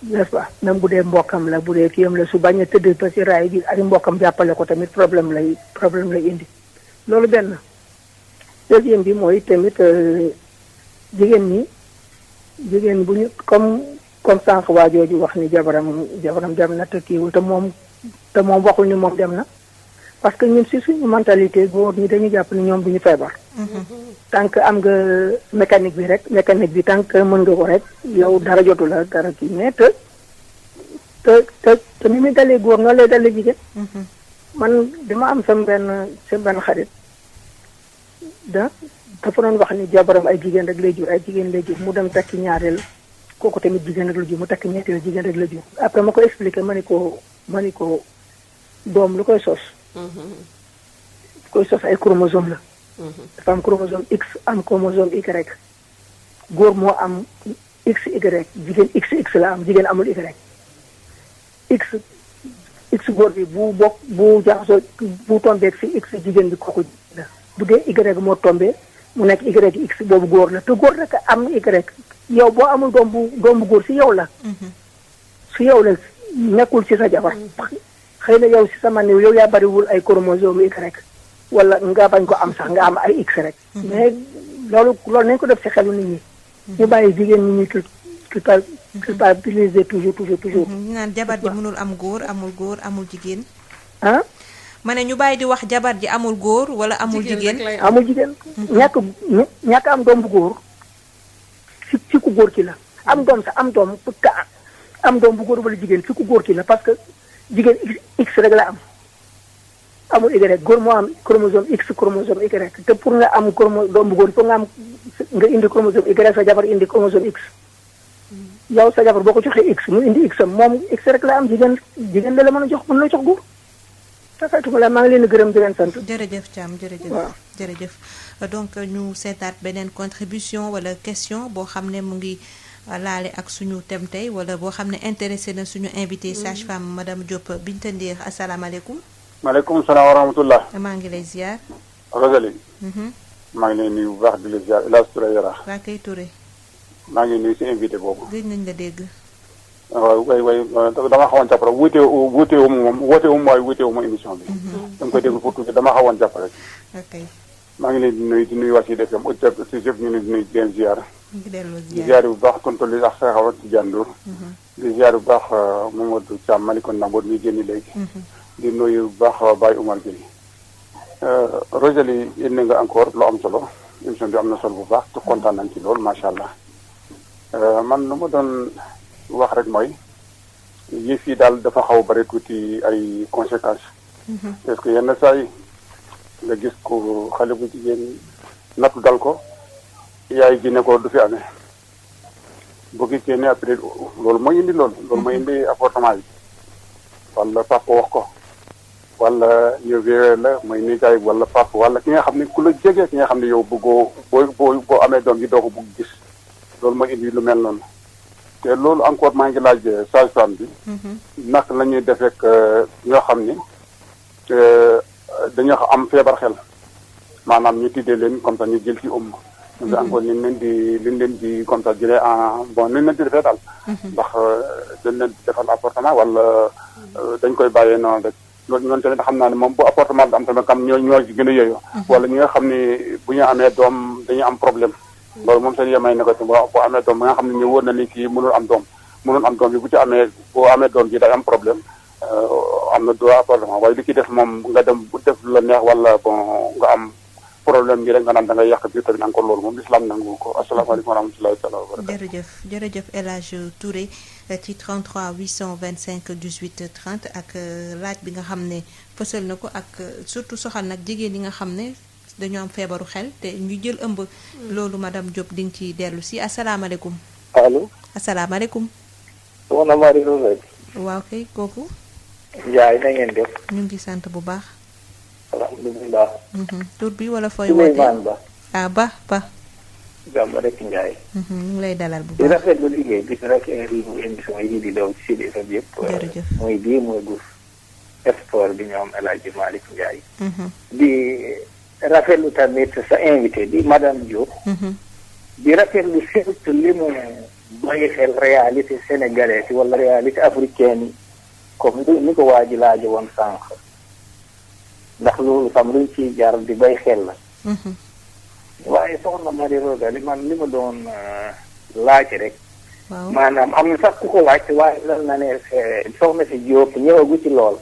n'est-ce pas même bu dee mbokkam la bu dee kiyam la su bañ a tëdd ba ci raay bi ak mbokkam jàppale ko tamit problème lay indi loolu benn deuxième bi mooy tamit jigéen bu ñu comme sànq waa jooju wax ni jabaram dem na te kiiwul te moom waxul ni moom dem na parce que ñun si suñu mentalité góor ñi dañu jàpp ni ñoom du ñu feebar tant que am nga mécanique bi tant que mën nga ko rek yow dara jotu la dara kii mais te ni muy dalee góor noonu lay dalee jigéen man dama am sama benn xarit dafa doon wax ni jabaram ay jigéen rek lay jur mu dem takki ñaareel kooku tamit jigéen rek la jur mu takki ñetteel jigéen rek la jur après ma ko expliqué ma ni ko doom lu koy sos ay chromosome la dafa am chromosome X am chromosome Y góor moo am XY jigéen XX la am jigéen amul Y X góor bi bu jaxasoo bu tombeeg fi X jigéen bi kooku la bu dee Y moo tombé mu nekk YX boobu góor la te góor rek am Y yow boo amul doom bu góor si yow la. si yow la nekkul si sa jabar. xëy na yow si sama néew yow yaa bariwul ay chromosome Y wala nga bañ ko am sax nga am ay X rek. mais loolu nañ ko def si xelu nit ñi. ñu bàyyi jigéen ñi ñuy culpabiliser toujours.
ñu naan jabar ji mënul am góor amul jigéen.
ah.
ma ne ñu bàyyi di wax jabar ji amul góor wala amul jigéen.
amul jigéen. ñàkk am doom bu góor ci ku góor ki la. am doom sax am doom pour que am doom bu góor wala jigéen ci ku góor ki la parce que jigéen X rek la am. amul Y góor moo am chromosome X chromosome Y te pour nga am doom bu góor pour nga indi chromosome Y sa jabar indi chromosome X. yow sa jabar boo ko joxee X mu indi X am moom X rek la am jigéen la mën a jox mën la jox góor. tafaytuma maa ngi leen di gërëm di leen sant.
jërëjëf Thiam jërëjëf.
waaw
jërëjëf donc ñu seetaat beneen contribution wala question boo xam ne mu ngi laale ak suñu thème tey wala boo xam ne intéressé na suñu invité sage-femme madame Diop Binta Ndir asalaamaaleykum.
maaleykum salaam wa rahmatullah.
maa ngi lay ziar.
Rosalie. maa ngi lay nuyu bu baax di la ziar El Hadj Touré Yara.
waa kay Touré.
maa ngi nuyu si invité boobu.
gëj nañ la dégg.
waaw way dama xawoon jàpp rek wuute wu ma émission bi. dama koy déglu pour tuuti dama xawoon jàpp rek.
ok.
maa ngi leen di nuyu waa Sud FM aussi yëpp ñu ngi leen di leen ziar.
di
ziar bu baax tonton li ak Seydou Tidiane Ndour. di ziar bu baax Mamadou Thiam Malikone Nambour mi génn léegi. di nuyu bu baax Baye Oumar Gueye. Rosalie indi nga encore lu am solo émission bi am na solo bu baax te kontaan nañ ci loolu macha allah man lu ma doon wax rek mooy yëf yi daal dafa xaw bari tuuti ay conséquences. parce que yenn saa yi nga gis ko xale bu jigéen nattu dal ko yaay ji ne ko du fi amee bu gisee ne après loolu mooy indi loolu mooy indi appartement bi wala papa wax ko wala ñu wéeree la mooy nijaay wala papa wala ki nga xam ne ku la jege ki nga xam ne yow bëggoo boo amee doom ji doo ko bëgg gis loolu mooy indi lu mel noonu te loolu encore maa ngi laaj sage-femme bi naka la ñuy defee ak ñoo xam ni dañoo am feebar xel maanaam ñu tiddee leen comme ça ñu jël ci nga encore liñ leen di comme ça jëlee en bon liñ leen di defee daal ndax dañ leen di defal appartement wala dañ koy bàyyee noonu rek loolu ñoom tamit xam naa ne moom bu appartement bi am tamit kam ñoo ci gën a yeyoo wala ñi nga xam ne bu ñu amee doom dañuy am problème loolu moom seen yemay ne ko ci boo amee doom ba nga xam ne ñu wóor na ni kii mënul am doom bi bu ci amee boo amee doom ji day am problème am na droit appartement waaye li ci def moom nga dem bu def la neex wala bon nga am problème bi rek nga naan da ngay yàq biir tamit encore loolu moom l'islam nangu ko asalaamaaleykum wa rahmatullahi taala wa barakatuh.
jërëjëf El Hadj Touré ci 33 825 18 30 ak laaj bi nga xam ne fësal na ko ak surtout soxal nag jigéen ñi nga xam ne dañoo am feebaru xel te ñu jël ëmb. loolu madame Diop di nga ciy dellu si asalaamaaleykum.
allo.
asalaamaaleykum.
soxna Marie Rose.
waaw kay kooku.
Ndiaye na ngeen def.
ñu ngi sant bu baax.
alhamdulilah.
tur bi wala fooy wootee
Souleymane Ba.
Ba.
jàmm rek Ndiaye.
ñu ngi lay dalal bu
di
baax.
rafetlu liggéey bi rek émission yi di daw ci Sud FM yëpp.
jërëjëf
muy bii muy gu sport bi ñoom El Hadj Malick Ndiaye. di rafetlu tamit sa invité di madame Diop. di rafetlu surtout li mu bàyyi xel réalité sénégalaise wala réalité africaine yi comme ni ko waa ji laaje woon sànq ndax loolu tam luñ ciy jaar di bay xel la. waaye soxna Marie Rosa li ma doon laaj rek. maanaam am na sax ku ko wàcc waaye lan na ne soxna si Diop ñëwagu ci lool.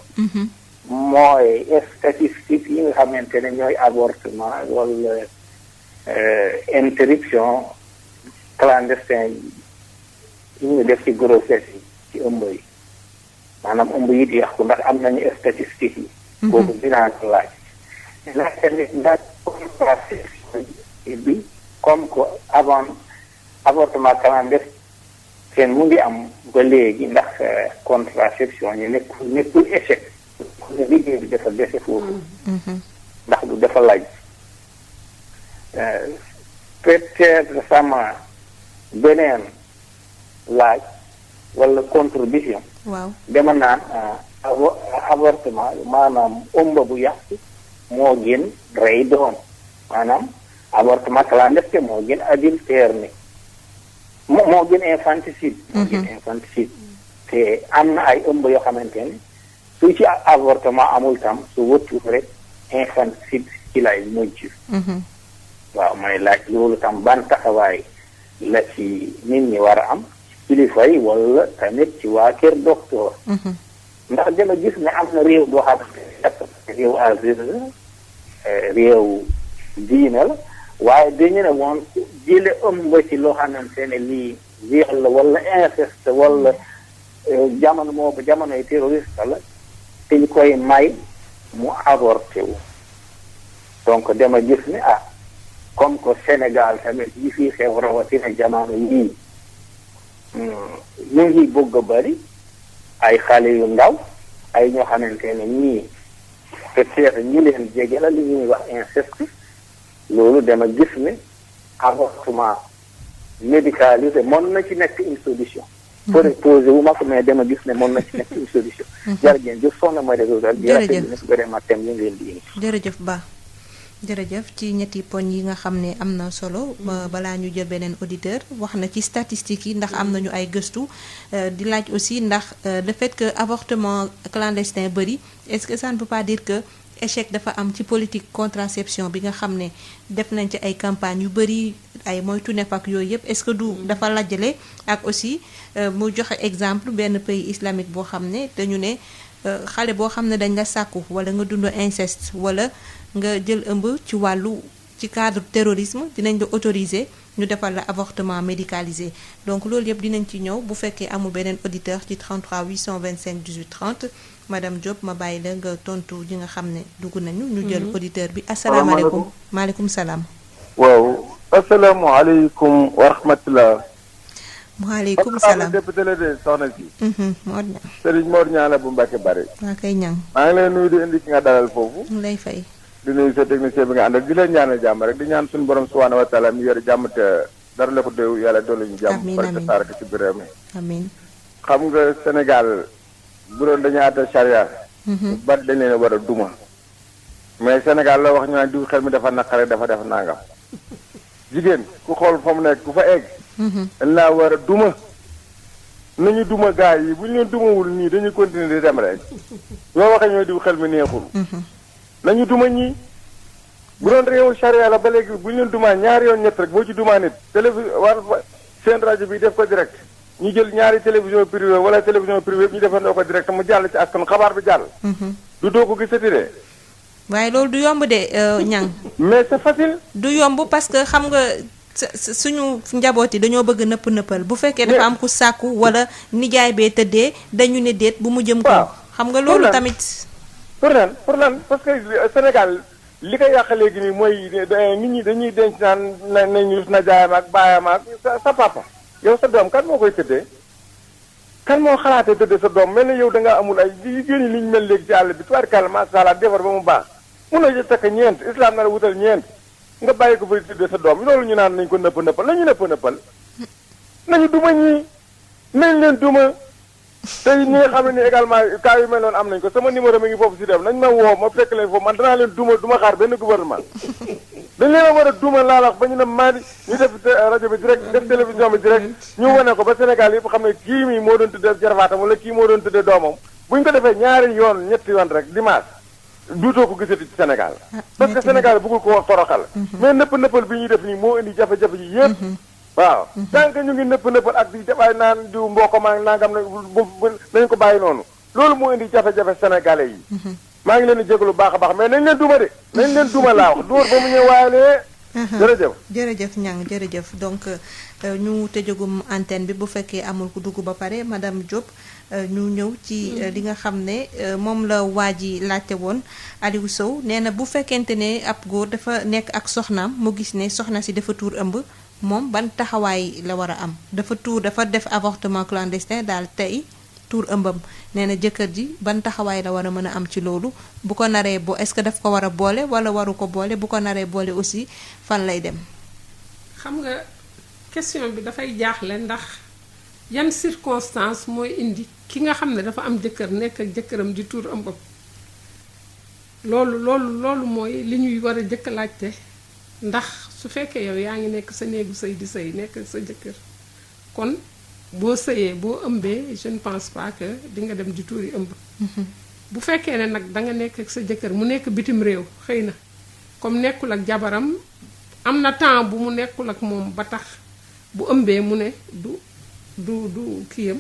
mooy statistique yi nga xamante ne ñooy avortement wala interruption clandestin yi ñu def ci grossesse yi ci ëmb yi maanaam ëmb yi di yàqu ndax am nañu statistiques yi. boobu dinaa ko laaj. laaj tamit ndax contraception bi comme que avant avortement clandestin mu ngi am ba léegi ndax contraception yi nekkul échec. liggéey bi dafa dese foofu. ndax du dafa laaj. peut-être sama beneen laaj wala contribution.
waaw
dama naan avortement maanaam ëmb bu yàqu moo gën rey doom maanaam avortement clandestin moo gën adultère ni moo gën infanticide. moo gën infanticide. te am na ay ëmb yoo xamante ne su ci avortement amul tam su wëttu rek infanticide ci lay mujj. waaw may laaj loolu tam ban taxawaay la ci nit ñi war a am kilifa yi wala tamit ci waa kër docteur. ndax dama gis ne am na réew boo xamante ne réew asile réew diine la waaye dañu ne woon jële ëmb ci loo xamante ne lii viol la wala inceste wala jamono boobu jamonoy terroriste la te ñu koy may mu avorté wu donc dama gis ne comme que Sénégal tamit yi fii xew rawatina jamono yii ñu ngi bëgg a bëri ay xale yu ndaw ay ñoo xamante ne ñii peut-être ñi leen jege la li ñuy wax inceste loolu dama gis ne avortement médicalisé mën na ci nekk une solution. posé wu ma ko mais dama gis ne mën na ci nekk une solution. jërëjëf soxna Marie Rosal. jërëjëf vraiment thème ñu ngi leen di indi.
jërëjëf Ba. jërëjëf ci ñetti poñ yi nga xam ne am na solo balaa ñu jël beneen auditeur wax na ci statistiques yi ndax am nañu ay gëstu di laaj aussi ndax le fait que avortement clandestin bëri est-ce que ça ne veut pas dire que échec dafa am ci politique contraception bi nga xam ne def nañ ci ay campagnes yu bëri ay moytu neef ak yooyu yëpp est-ce que du dafa lajjale ak aussi mu joxe exemple benn pays islamique boo xam ne dañu ne xale boo xam ne dañ la sàkku wala nga dund inceste wala nga jël ëmb ci wàllu ci cadre terrorisme dinañ la autoriser ñu defal la avortement médicalisé donc loolu yëpp dinañ ci ñëw bu fekkee amul beneen auditeur ci 33 825 18 30 madame Diop ma bàyyi la nga tontu ñi nga xam ne dugg nañu. ñu jël auditeur bi. asalaamaaleykum maaleykum salaam.
waaw asalaamaaleykum wa rahmatulah.
maaleykum salaam
député la de soxna si.
Mor Niang.
Serigne Mor Niang la bu Mbacke Bari.
waa kay Niang.
maa ngi lay nuyu di indi ki nga dalal foofu.
mu lay fay.
di nuyu sa technicien bi nga àndal di leen ñaanal jàmm rek di ñaan suñu borom subhanahu wa taala mi yore jàmm te dara la ko déw yàlla dolli ñu jàmm.
amiin
barke taaraka ci biir mi.
amiin.
xam nga Sénégal bu doon dañuy àtte charia. ba dañ leen a war a duma. mais Sénégal la wax ñu naan diw xel mi dafa naqare dafa def nangam. jigéen ku xool fa mu nekk ku fa egg. dañ laa war a duma. nañu duma gaa yi bu ñu leen dumawul nii dañuy continuer di dem rek. yoo waxee ñooy diw xel mi neexul. nañu duma ñi bu doon réewu charia la ba léegi bu ñu leen dumaa ñaari yoon ñett rek boo ci dumaa nit war seen rajo bi def ko direct ñu jël ñaari télévision privée wala télévision privée ñu defandoo ko direct mu jàll ci askan xabaar bi jàll. du doo ko gisati de.
waaye loolu du yomb de Niang.
mais c'est facile.
du yomb parce que xam nga suñu njaboot yi dañoo bëgg nëpp nëppal bu fekkee dafa am ku sàkku wala nijaay bee tëddee dañu ne déet bu mu jëm ko. xam nga loolu tamit.
pour lan parce que Sénégal li ko yàq léegi nii mooy nit ñi dañuy denc naan nañu na jaayam ak baayam ak sa papa yow sa doom kan moo koy tëddee kan moo xalaatee tëddee sa doom mel na yow da ngaa amul ay jigéen ñi li ñu mel léegi ci àll bi tubaarkàlla macha allah defar ba mu baax mun a takk ñeent islam na la wutal ñeent nga bàyyi ko fa tëddee sa doom loolu ñu naan nañ ko nëpp nëppal nañu nëpp nëppal nañu duma ñii nañ leen duma tey ñi nga xam ne ni également cas yu mel noonu am nañ ko sama numéro mi ngi foofu si dem nañ ma woo ma fekk leen foofu man danaa leen duma xaar benn gouvernement dañ leen a war a duma laalax ba ñu ne maadi ñu def rajo bi direct def télévision bi direct ñu wane ko ba Sénégal yëpp xam ne kii mi moo doon tuddee jarafaatam wala kii moo doon tuddee doomam buñ ko defee ñaari yoon ñetti yoon rek dimanche duutoo ko gisati ci Sénégal parce que Sénégal bëggul ko wax toroxal mais nëppal bi ñuy def nii moo indi jafe-jafe yi yëpp waaw tant que ñu ngi nëppal ak di def ay naan diw mbokk maa nangam nañ ko bàyyi noonu loolu moo indi jafe-jafe sénégalais yi maa ngi leen di jégalu baax a baax mais nañ leen duma de nañ leen duma laa wax dóor ba mu ñëw waaye
jërëjëf Niang jërëjëf donc ñu tëjagum antenne bi bu fekkee amul ku dugg ba pare madame Diop ñu ñëw ci li nga xam ne moom la waa ji laajte woon Aliou Sow nee na bu fekkente ne ab góor dafa nekk ak soxnaam mu gis ne soxna si dafa tuur ëmb moom ban taxawaay la war a am dafa def avortement clandestin daal tey tuur ëmbam nee na jëkkër ji ban taxawaay la war a mën a am ci loolu bu ko naree est-ce que daf ko war a boole wala waru ko boole bu ko naree boole aussi fan lay dem.
xam nga question bi dafay jaaxle ndax yan circonstance mooy indi ki nga xam ne dafa am jëkkër nekk ak jëkkëram di tuur ëmbam loolu mooy li ñuy war a jëkk laajte ndax su fekkee yow yaa ngi nekk sa néegu sëy di sëy nekk sa jëkkër kon boo sëyee boo ëmbee je ne pense pas que di nga dem di tuuri ëmb bu fekkee ne nag danga nekk ak sa jëkkër mu nekk bitim réew xëy na comme nekkul ak jabaram am na temps bu mu nekkul ak moom ba tax bu ëmbee mu ne du kiyam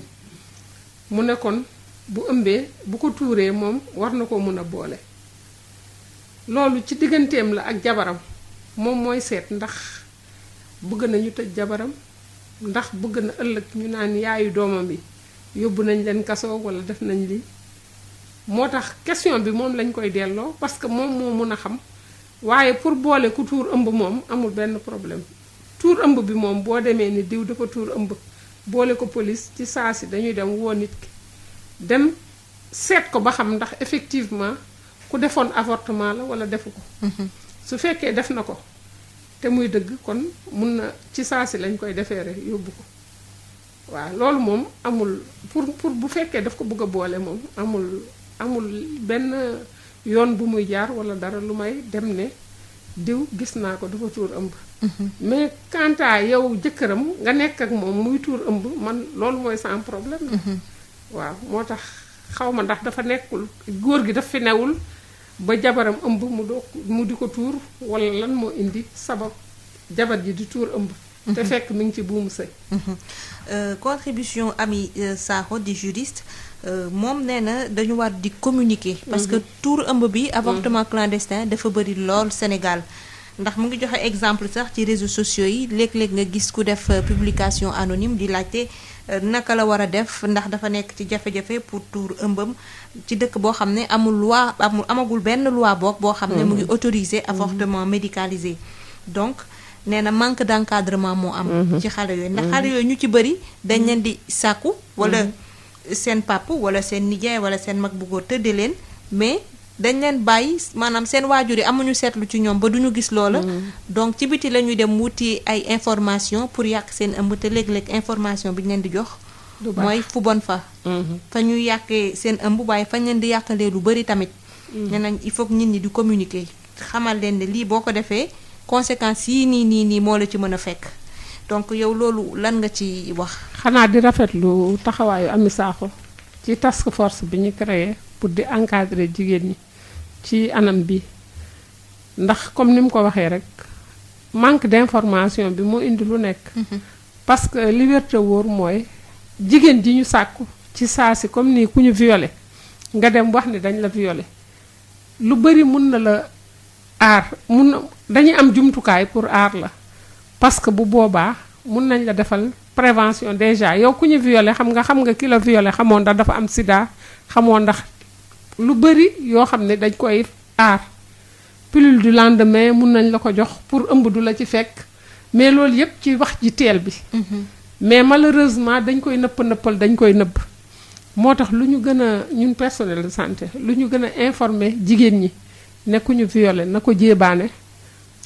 mu ne kon bu ëmbee bu ko tuuree moom war na ko mun a boole loolu ci digganteem la ak jabaram moom mooy seet ndax bëgg nañu tëj jabaram ndax bëgg na ëllëg ñu naan yaayu doomam bi yóbbu nañ leen kaso walla def nañ lii moo tax question bi moom lañ koy delloo parce que moom moo mun a xam waaye pour boole ku tuur ëmb moom amul benn problème tuur ëmb bi moom boo demee ni diw dafa tuur ëmb boole ko police ci saa si dañuy dem woo nit ki dem seet ko ba xam ndax effectivement ku defoon avortement la walla defu ko su fekkee def na ko te muy dëgg kon mun na ci saa si lañ koy defeere yóbbu ko waaw loolu moom amul pour bu fekkee daf ko bëgg a boole moom amul benn yoon bu muy jaar walla dara lu may dem ne diw gis naa ko dafa tuur ëmb mais quant à yow jëkkëram nga nekk ak moom muy tuur ëmb man loolu mooy sans problème waaw moo tax xaw ma ndax dafa nekkul góor gi daf fi newul ba jabaram ëmb mu di ko tuur walla lan moo indi sabab jabar ji di tuur ëmb te fekk mi ngi ci buumu sëy
contribution Ami Sakho di juriste moom nee na dañu war di communiquer parce que tuur ëmb bi avortement clandestin dafa bëri lool Sénégal ndax mu ngi joxe exemple sax ci réseaux sociaux yi léeg-léeg nga gis ku def publication anonyme di laajte naka la war a def ndax dafa nekk ci jafe-jafe pour tuur ëmbam ci dëkk boo xam ne amagul benn loi boo xam ne mu ngi autoriser avortement médicalisé donc nee na manque d'encadrement moo am ci xale yooyu ndax xale yooyu ñu ci bëri dañ leen di sàkku wala seen pap wala seen nijaay wala seen mag bu góor tëdde leen mais dañ leen bàyyi maanaam seen waajur yi amuñu seetlu ci ñoom ba duñu gis loola donc ci biti la ñuy dem wuti ay information pour yàq seen ëmb te léeg-léeg information bi ñu leen di jox mooy fu bon fa ñuy yàqee seen ëmb waaye fañ leen di yàqalee lu bëri tamit nee nañ il faut que nit ñi di communiquer xamal leen ne lii boo ko defee conséquences yii nii moo la ci mën a fekk donc yow loolu lan nga ci wax
xanaa di rafetlu taxawaayu Ami Sakho ci task force bi ñu créé pour di encadrer jigéen ñi ci anam bi ndax comme ni mu ko waxee rek manque d'information bi moo indi lu nekk parce que li wér te wóor mooy jigéen ji ñu sàkku ci saa si comme ni ku ñu violé nga dem wax ni dañ la violé lu bari mun na la aar dañuy am jumtukaay pour aar la parce que bu boobaa mun nañ la defal prévention déjà yow ku ñu violé xam nga ki la violé xamoon ndax dafa am sida xamoon ndax lu bari yoo xam ne dañ koy aar pilule du lendemain mun nañ la ko jox pour ëmb du la ci fekk mais loolu yépp ci wax ji teel bi mais malheureusement dañ koy nëppal dañ koy nëbb moo tax lu ñu gën a ñun personnel de santé lu ñu gën a informer jigéen ñi ne ku ñu violé na ko jéebaane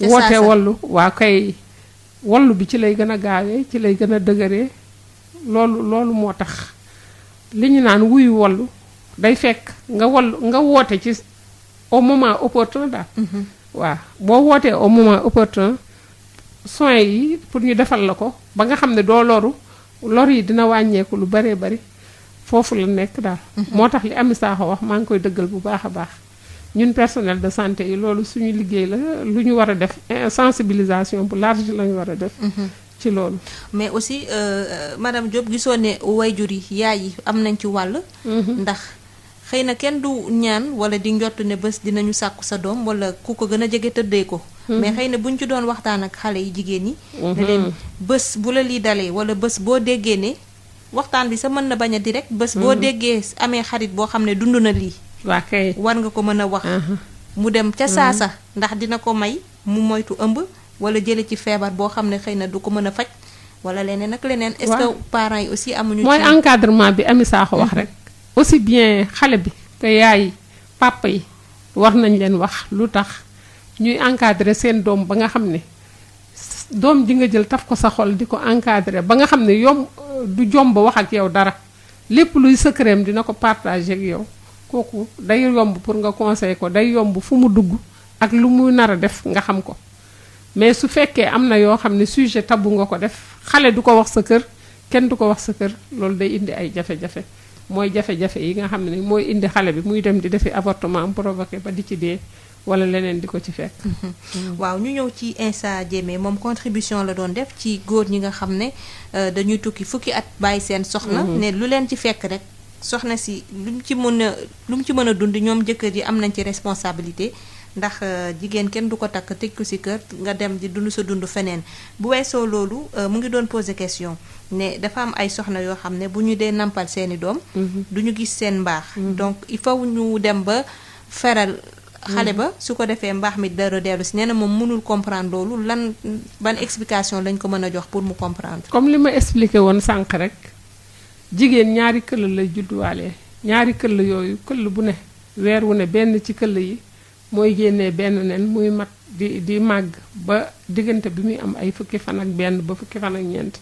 woote wallu waa kay wallu bi ci lay gën a gaawee ci lay gën a dëgëree loolu moo tax li ñu naan wuyu wallu day fekk nga woote ci au moment opportun daal waaw boo wootee au moment opportun soins yi pour ñu defal la ko ba nga xam ne doo loru lor yi dina wàññeeku lu baree bari foofu la nekk daal moo tax li Ami Sakho wax maa ngi koy dëggal bu baax a baax ñun personnel de santé yi loolu suñu liggéey la lu ñu war a def sensibilisation bu large la ñu war a def ci loolu
mais aussi madame Diop gisoo ne wayjur yi yaay yi am nañ ci wàll ndax xëy na kenn du ñaan wala di njott ne bés dinañu sàkku sa doom wala ku ko gën a jege tëddee ko mais xëy na buñ ci doon waxtaan ak xale yi jigéen ñi ne leen bés bu la lii dalee wala bés boo déggee ne waxtaan bi sa mën na bañ a direct bés boo déggee amee xarit boo xam ne dund na lii
waa kay
war nga ko mën a wax mu dem ca saasa ndax dina ko may mu moytu ëmb wala jële ci feebar boo xam ne xëy na du ko mën a faj wala leneen ak leneen est-ce que parents yi aussi amuñu
mooy encadrement bi Ami Sakho wax rek aussi bien xale bi que yaay papa yi war nañ leen wax lu tax ñuy encadrer seen doom ba nga xam ne doom ji nga jël taf ko sa xol di ko encadrer ba nga xam ne du jomb wax ak yow dara lépp luy secret dina ko partager ak yow kooku day yomb pour nga conseiller ko day yomb fu mu dugg ak lu muy nar a def nga xam ko mais su fekkee am na yoo xam ne sujet tabou nga ko def xale du ko wax sa kër kenn du ko wax sa kër loolu day indi ay jafe-jafe mooy jafe-jafe yi nga xam ne mooy indi xale bi muy dem di defi avortement am provoqué ba di ci dee wala leneen di ko ci fekk.
waaw ñu ñëw ci Insa Diémé moom contribution la doon def ci góor ñi nga xam ne dañuy tukki fukki at bàyyi seen soxna. ne lu leen ci fekk rek soxna si lu mu ci mën a dund ñoom jëkkër yi am nañ ci responsabilité ndax jigéen kenn du ko takk tëj ko ci kër nga dem di dund sa dund feneen bu weesoo loolu mu ngi doon poser question ne dafa am ay soxna yoo xam ne bu ñu dee nampal seeni doom. du ñu gis seen mbaax. donc il faut ñu dem ba feral. xale ba su ko defee mbaax mi dara dellu si nee na moom mënul comprendre loolu lan ban explication lañ ko mën a jox pour mu comprendre.
comme li ma expliqué woon sànq rek jigéen ñaari këll lay judduwaalee ñaari këll yooyu këll bu ne weer wu ne benn ci këll yi mooy génnee benn nen muy mat di màgg ba diggante bi muy am ay fukki fan ak benn ba fukki fan ak ñeent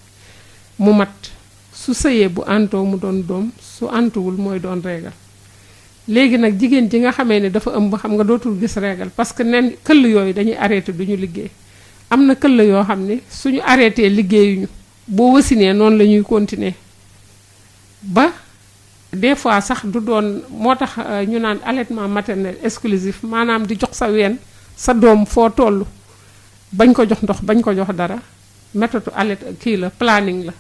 mu mat su sëyee bu antoo mu doon doom su antuwul mooy doon régal. léegi nag jigéen ji nga xamee ne dafa ëmb xam nga dootul gis régal parce que nen këll yooyu dañuy arrêté duñu liggéey am na këll yoo xam ne suñu arrêté liggéeyuñu boo wasinee noonu la ñuy continuer ba des fois sax du doon moo tax ñu naan allaitement maternel exclusif maanaam di jox sa ween sa doom foo toll bañ ko jox ndox bañ ko jox dara méthode kii la planning la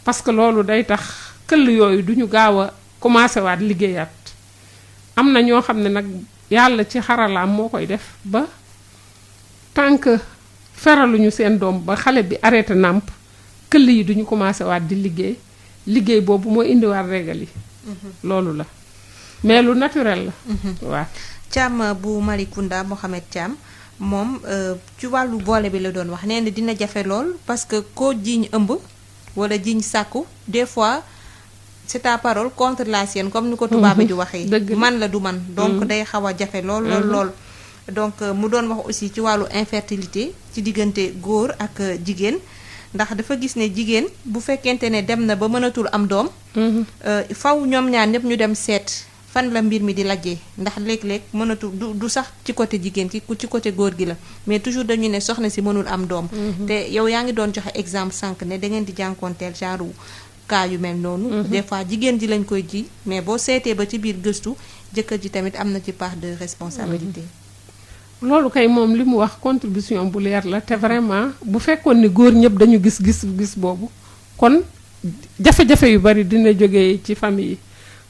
parce que loolu day tax këll yooyu duñu gaaw a commencé waat liggéeyaat am na ñoo xam ne nag yàlla ci xaralaam moo koy def ba tant que feraluñu seen doom ba xale bi arrêté nàmp këll yi duñu commencé waat di liggéey boobu moo indiwaat régal yi. loolu la mais lu naturel la. waaw.
Thiam bu Malicounda Mohamed Thiam moom ci wàllu boole bi la doon wax nee na dina jafe lool parce que koo jiiñ ëmb wala jiiñ sàkku des fois. c'est ta parole contre la sienne comme ni ko tubaab bi di waxee. man la du man. donc day xaw a jafe lool. donc mu doon wax aussi ci wàllu infertilité ci diggante góor ak jigéen ndax dafa gis ne jigéen bu fekkente ne dem na ba mënatul am doom. faw ñoom ñaar ñëpp ñu dem seet fan la mbir mi di lajjee ndax léeg-léeg mënatul du sax ci côté jigéen ki ci côté góor gi la mais toujours dañu ne soxna si mënul am doom. te yow yaa ngi doon joxe exemple sànq ne da ngeen di jànkoonteel genre. cas yu mel noonu. des fois jigéen ji lañ koy ji mais boo seetee ba ci biir gëstu jëkkër ji tamit am na ci part de responsabilité.
loolu kay moom li mu wax contribution bu leer la te vraiment bu fekkoon ni góor ñëpp dañu gis boobu kon jafe-jafe yu bari dina jógee ci famille yi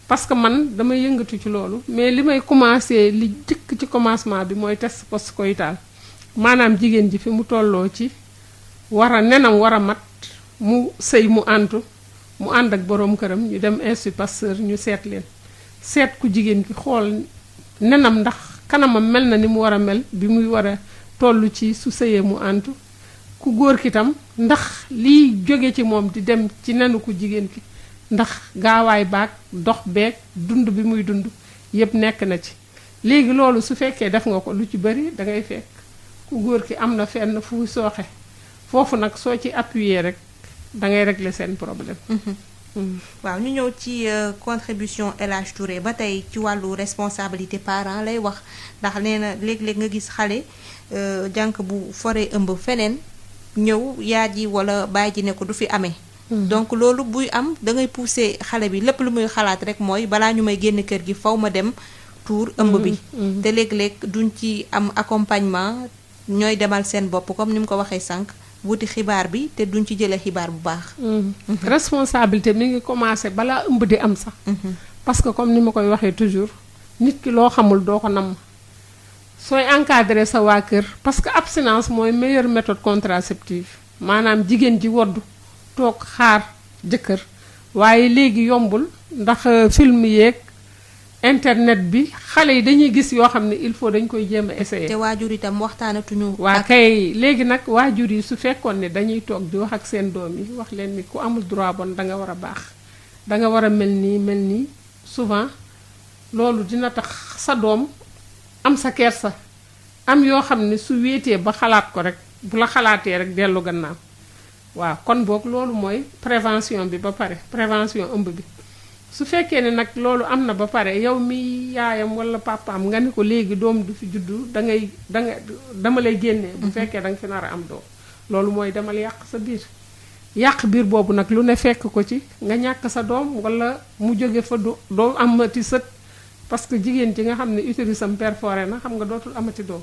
parce que man damay yëngatu ci loolu mais li may commencé li jëkk ci commencement bi mooy test postcoïtal maanaam jigéen ji fi mu tolloo ci nenam war a mat mu sëy mu antu. mu ànd ak boroom këram ñu dem Institut Pasteur ñu seet leen seet ku jigéen ki xool nenam ndax kanamam mel na ni mu war a mel bi muy war a toll ci su sëyee mu antu ku góor ki tam ndax liy jóge ci moom di dem ci nenu ku jigéen ki ndax gaawaay baag dox beeg dund bi muy dund yépp nekk na ci léegi loolu su fekkee def nga ko lu ci bari dangay fekk ku góor ki am na fenn fu sooxe foofu nag soo ci appuyer rek da ngay régler seen problème.
waaw ñu ñëw ci contribution El Hadj Touré ba tey ci wàllu responsabilité parent lay wax ndax nee na léeg-léeg nga gis xale jànk bu foree ëmb feneen ñëw yaay ji wala baay ji ne ko du fi amee. donc loolu buy am da ngay pousser xale bi lépp lu muy xalaat rek mooy balaa ñu may génn kër gi faw ma dem tuur ëmb bi. te léeg-léeg duñ ci am accompagnement ñooy demal seen bopp comme ni mu ko waxee sànq. wuti xibaar bi te duñ ci jëlee xibaar bu baax.
responsabilité mi ngi commencé balaa ëmb di am sax. parce que comme ni ma koy waxee toujours nit ki loo xamul doo ko namm sooy encadrer sa waa kër parce que abstinence mooy meilleure méthode contraceptive maanaam jigéen ji woddu toog xaar jëkkër waaye léegi yombul ndax film yeeg internet bi xale yi dañuy gis yoo xam ne il faut dañ koy jéem a essayer.
te waajur itam waxtaanatuñu.
waa kay léegi nag waajur yi su fekkoon ne dañuy toog di wax ak seen doom yi wax leen ni ku amul droit bon da nga war a baax da nga war a mel nii souvent loolu dina tax sa doom am sa kersa am yoo xam ne su wéetee ba xalaat ko rek bu la xalaatee rek dellu gannaaw waaw kon boog loolu mooy prévention bi ba pare prévention ëmb bi su fekkee ne nag loolu am na ba pare yow mi yaayam walla papaam nga ne ko léegi doom du fi juddu dama lay génnee bu fekkee da nga fi nar a am doom loolu mooy demal yàq sa biir yàq biir boobu nag lu ne fekk ko ci nga ñàkk sa doom walla mu jóge fa doo amati sët parce que jigéen ci nga xam ne utérusam perforé na xam nga dootul amati doom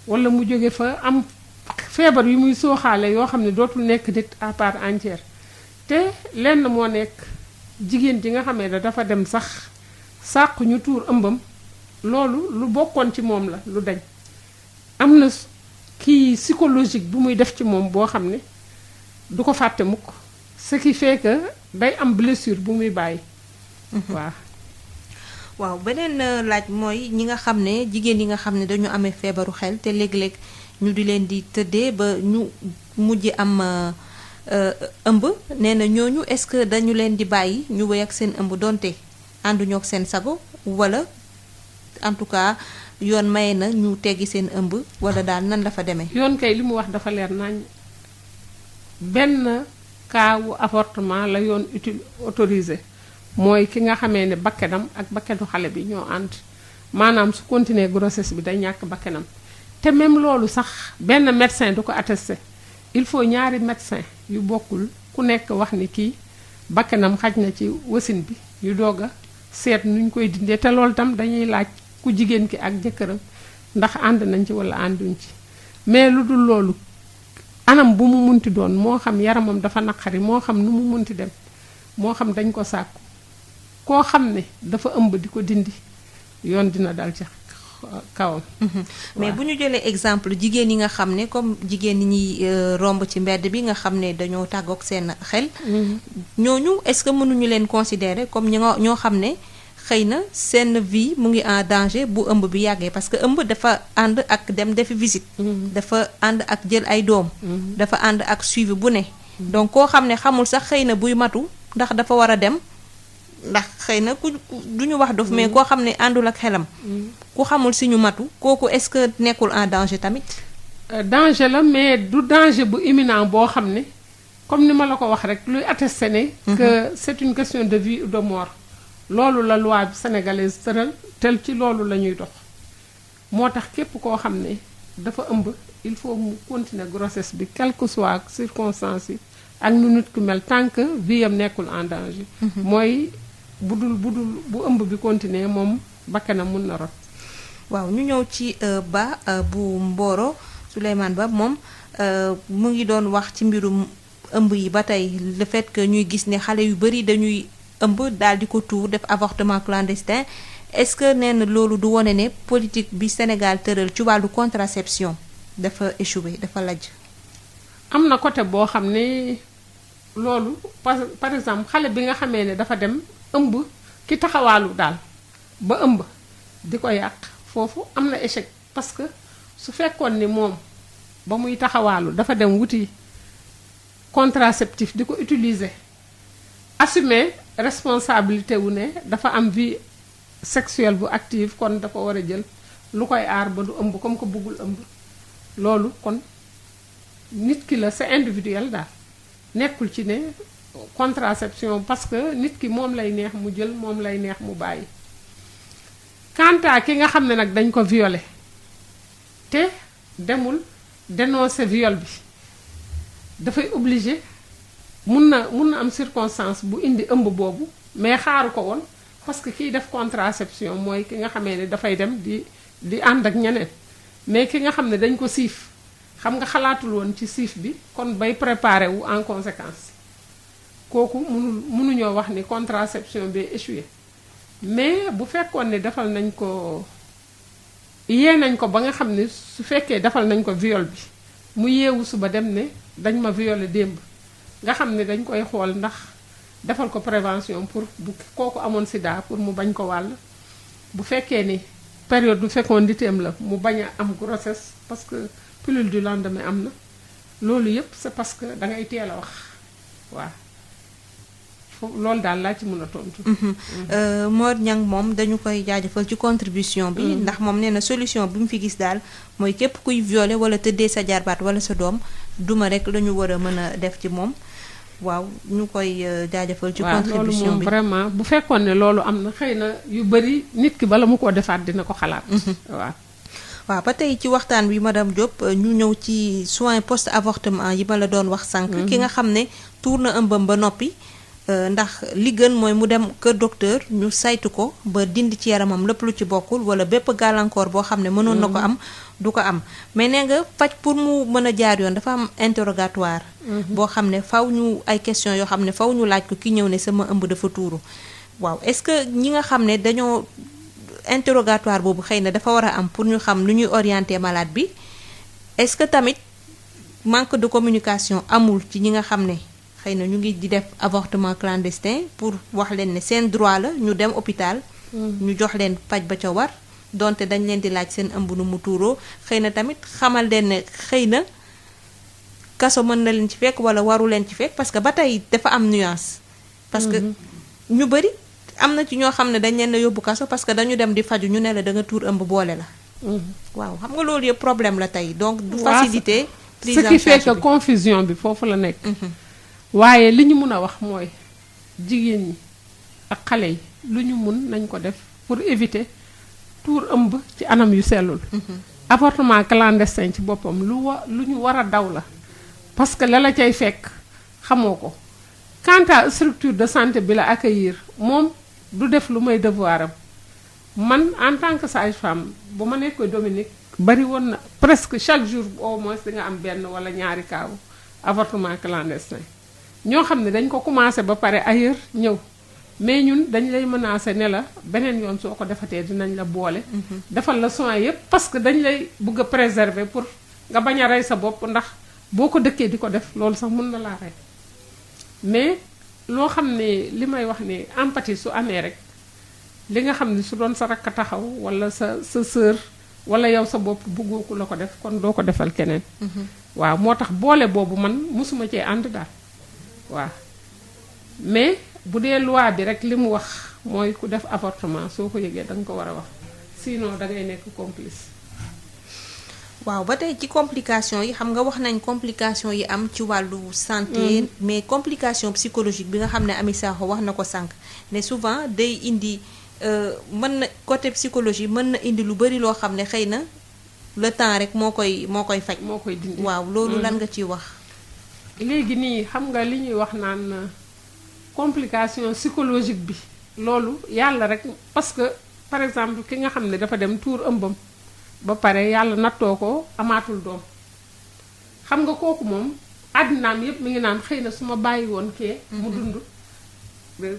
walla mu jóge fa am feebar yu muy sooxaale yoo xam ne dootul nekk nit à part entière te lenn moo nekk jigéen ji nga xamee ne dafa dem sax sàqu ñu tuur ëmbam loolu lu bokkoon ci moom la lu dañ am na kii psychologique bu muy def ci moom boo xam ne du ko fàtte mukk ce qui fait que day am blessure bu muy bàyyi
waaw beneen laaj mooy ñi nga xam ne jigéen yi nga xam ne dañu amee feebaru xel te léeg-léeg ñu di leen di tëddee ba ñu mujj am ëmb nee na ñooñu est-ce que dañu leen di bàyyi ñu wéy ak seen ëmb donte ànduñoo ak seen sago walla en tout cas yoon maye na ñu teggi seen ëmb walla daal nan la fa demee.
yoon kay li mu wax dafa leer nañ benn cas wu avortement la yoon autorisé mooy ki nga xamee ne bakkenam ak bakkenu xale bi ñoo ànd maanaam su continuer grossesse bi day ñàkk bakkenam te même loolu sax benn médecin du ko attesté il faut ñaari médecin yu bokkul ku nekk wax ni kii bakkenam xaj na ci wasin bi ñu doog a seet nuñ koy dindee te loolu tam dañuy laaj ku jigéen ki ak jëkkëram ndax ànd nañ ci walla ànduñ ci mais lu dul loolu anam bu mu munti doon moo xam yaramam dafa naqari moo xam nu mu munti dem moo xam dañ ko sàkku koo xam ne dafa ëmb di ko dindi yoon dina dal ci kawam.
mais bu ñu jëlee exemple jigéen yi nga xam ne comme jigéen ñi ñuy romb ci mbedd bi nga xam ne dañoo tàggook seen xel. ñooñu est-ce que mënuñu leen considérer comme ñoo xam ne xëy na seen vie mu ngi en danger bu ëmb bi yàggee parce que ëmb dafa ànd ak dem defi visite. dafa ànd ak jël ay doom. dafa ànd ak suivi bu ne. donc koo xam ne xamul sax xëy na buy matu ndax dafa war a dem. ndax xëy na ku duñu wax dof mais koo xam ne àndul ak xelam ku xamul si ñu matu kooku est-ce que nekkul en danger tamit
danger la mais du danger bu imminent boo xam ne comme ni ma la ko wax rek luy attesté ne que c'est une question de vie ou de mort loolu la loi bi sénégalaise tëral tel ci loolu la ñuy dox moo tax képp koo xam ne dafa ëmb il faut mu continuer grossesse bi quelle que soit circonstances yi ak nu nit ku mel tant que vie am nekkul en danger mooy bu ëmb bi continuer moom bakkanam mun na rot
waaw ñu ñëw ci ba bu Mboro Souleymane Ba moom mu ngi doon wax ci mbirum ëmb yi ba tey le fait que ñuy gis ne xale yu bari dañuy ëmb daal di ko tuur def avortement clandestin est-ce que nee na loolu du wone ne politique bi Sénégal tëral ci wàllu contraception dafa échoué dafa lajj
am na côté boo xam ne loolu par exemple xale bi nga xamee ne dafa dem ëmb ki taxawaalu daal ba ëmb di ko yàq foofu am na échec parce que su fekkoon ni moom ba muy taxawaalu dafa dem wuti contraceptif di ko utiliser assumer responsabilité wu ne dafa am vie sexuelle bu active kon dafa war a jël lu koy aar ba du ëmb comme que bëggul ëmb loolu kon nit ki la c'est individuel daal nekkul ci ne contraception parce que nit ki moom lay neex mu jël moom lay neex mu bàyyi quant à ki nga xam ne nag dañ ko violé te demul dénoncer viol bi dafay obligé mun na am circonstance bu indi ëmb boobu mais xaaru ko woon parce que kiy def contraception mooy ki nga xamee ne dafay dem di ànd ak ñeneen mais ki nga xam ne dañ ko siif xam nga xalaatul woon ci siif bi kon bay préparer wu en conséquence kooku mënuñoo wax ni contraception bi échoué mais bu fekkoon ne defal nañ ko yee nañ ko ba nga xam ne su fekkee defal nañ ko viol bi mu yeewu suba dem ne dañ ma violé démb nga xam ne dañ koy xool ndax defal ko prévention pour bu kooku amoon sida pour mu bañ ko wàll bu fekkee ni période du fécondité am la mu bañ a am grossesse parce que pilule du lendemain am na loolu yépp c'est parce que da ngay teel a wax waaw loolu daal laa ci mën a tontu.
Mor Niang moom dañu koy jaajëfal ci contribution bi. ndax moom nee na solution bi mu fi gis daal mooy képp kuy violé wala tëddee sa jarbaat wala sa doom duma rek la ñu war a mën a def ci moom. waaw ñu koy jaajëfal ci
waaw
contribution
loolu moom
bi
vraiment bu fekkoon ne loolu am na xëy na yu bari nit ki bala mu koo defaat dina ko xalaat. waaw.
waaw ba tey ci waxtaan wi madame Diop ñu ñëw ci soins post avortement yi ma la doon wax sànq. ki nga xam ne tuur na ëmbam ba noppi. ndax li gën mooy mu dem kër docteur ñu saytu ko ba dindi ci yaramam lépp lu ci bokkul wala bépp gàllankoor boo xam ne mënoon na ko am du ko am mais nee nga faj pour mu mën a jaar yoon dafa am interrogatoire boo xam ne faw ñu ay question yoo xam ne faw ñu laaj ko ki ñëw ne sama ëmb dafa tuuru waaw est-ce que ñi nga xam ne dañoo interrogatoire boobu xëy na dafa war a am pour ñu xam lu ñuy orienter malade bi est-ce que tamit manque de communication amul ci ñi nga xam ne xëy na ñu ngi di def avortement clandestin pour wax leen ne seen droit la ñu dem hôpital ñu jox leen paj ba ca war donte dañ leen di laaj seen ëmb nu mu tuuroo xëy na tamit xamal leen ne xëy na kaso mën na leen ci fekk wala waru leen ci fekk parce que ba tey dafa am nuance parce que ñu bari am na ci ñoo xam ne dañ leen a yóbbu kaso parce que dañu dem di faju ñu ne la da nga tuur ëmb boole la waaw xam nga loolu yëpp problème la tey donc du faciliter prise en charge
ce qui fait que confusion bi foofu la nekk waaye li ñu mun a wax mooy jigéen ñi ak xale yi lu ñu mun nañ ko def pour éviter tuur ëmb ci anam yu sellul avortement clandestin ci boppam lu ñu war a daw la parce que la cay fekk xamoo ko quant à structure de santé bi la accueillir moom du def lu may devoiram man en tant que sage-femme bu ma nekk Dominique bari woon na presque chaque jour au moins di nga am benn wala ñaari kaawu avortement clandestin ñoo xam ne dañ ko commencé ba pare ailleurs ñëw mais ñun dañ lay menacer ne la beneen yoon soo ko defatee dinañ la boole defal la soins yépp parce que dañ lay bëgg a préserver pour nga bañ a rey sa bopp ndax boo ko dëkkee di ko def loolu sax mën na laa rey mais loo xam ne li may wax ne empathie su amee rek li nga xam ne su doon sa rakk taxaw wala sa sœur wala yow sa bopp bëggoo ku la ko def kon doo ko defal keneen waaw moo tax boole boobu man mosuma cee ànd daal waaw mais bu dee loi bi rek li mu wax mooy ku def avortement soo ko yëgee da nga ko war a wax sinon da ngay nekk complice.
waaw ba tey ci complication yi xam nga wax nañ complication yi am ci wàllu santé mais complication psychologique bi nga xam ne Amy Sakho wax na ko sànq ne souvent day indi mën na côté psychologie mën na indi lu bari loo xam ne xëy na le temps rek moo koy faj.
moo koy dindi
waaw loolu lan nga ciy wax.
léegi nii xam nga li ñuy wax naan complication psychologique bi loolu yàlla rek parce que par exemple ki nga xam ne dafa dem tuur ëmbam ba pare yàlla nattoo ko amaatul doom xam nga kooku moom àddinaam yépp mi ngi naan xëy na su ma bàyyi woon kee mu dund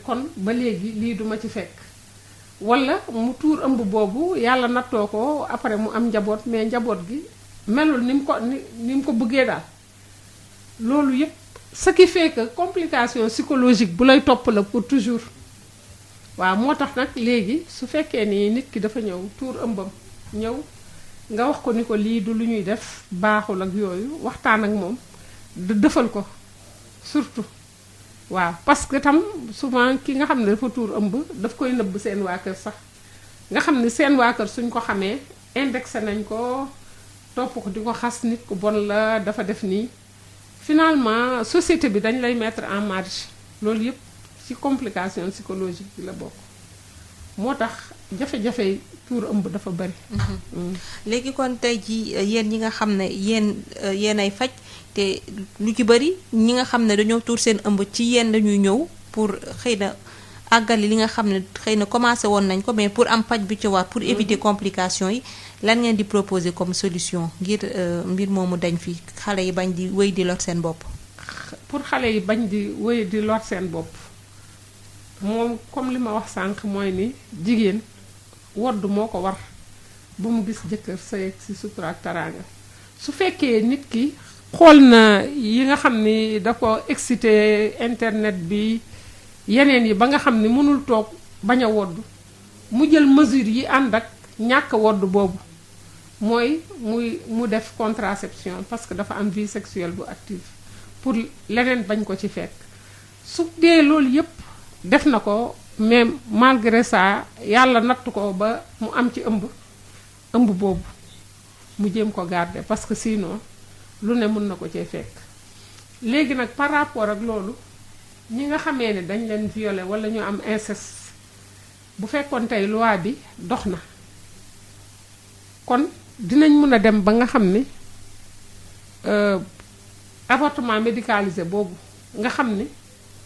kon ba léegi lii duma ci fekk walla mu tuur ëmb boobu yàlla nattoo ko après mu am njaboot mais njaboot gi melul ni mu ko bëggee daal loolu yépp ce qui fait que complication psychologique bu lay topp la pour toujours waaw moo tax nag léegi su fekkee ni nit ki dafa ñëw tuur ëmbam ñëw nga wax ko ni ko lii du lu ñuy def baaxul ak yooyu waxtaan ak moom defal ko surtout waaw parce que tam souvent ki nga xam ne dafa tuur ëmb daf koy nëbb seen waa kër sax nga xam ne seen waa kër suñ ko xamee indexé nañ ko topp ko di ko xas nit ku bon la dafa def nii finalement société bi dañ lay mettre en marge loolu yépp ci complication psychologique bi la bokk moo tax jafe-jafe tuur ëmb dafa bari.
léegi kon tey ji yéen ñi nga xam ne yéen ay faj te lu ci bari ñi nga xam ne dañoo tuur seen ëmb ci yéen dañuy ñëw pour xëy na àggali li nga xam ne xëy na commencé woon nañ ko mais pour am paj bi ci war pour éviter complications yi lan ngeen di proposer comme solution ngir mbir moomu dañ fi xale yi bañ di wéy di lor seen bopp.
pour xale yi bañ di wéy di lor seen bopp moom comme li ma wax sànq mooy ni jigéen wodd moo ko war ba mu gis jëkkër sëy ci sutura ak taraanga su fekkee nit ki xool na yi nga xam ni da ko excité internet bi yeneen yi ba nga xam ni mënul toog bañ a wodd mu jël mesure yi ànd ak ñàkk wodd boobu mooy mu def contraception parce que dafa am vie sexuelle bu active pour leneen bañ ko ci fekk su dee loolu yépp def na ko mais malgré ça yàlla natt ko ba mu am ci ëmb boobu mu jéem ko garder parce que sinon lu ne mën na ko cee fekk léegi nag par rapport ak loolu ñi nga xamee ne dañ leen violé wala ñu am inceste bu fekkoon tey loi bi dox na kon dinañ mën a dem ba nga xam ni avortement médicalisé boobu nga xam ni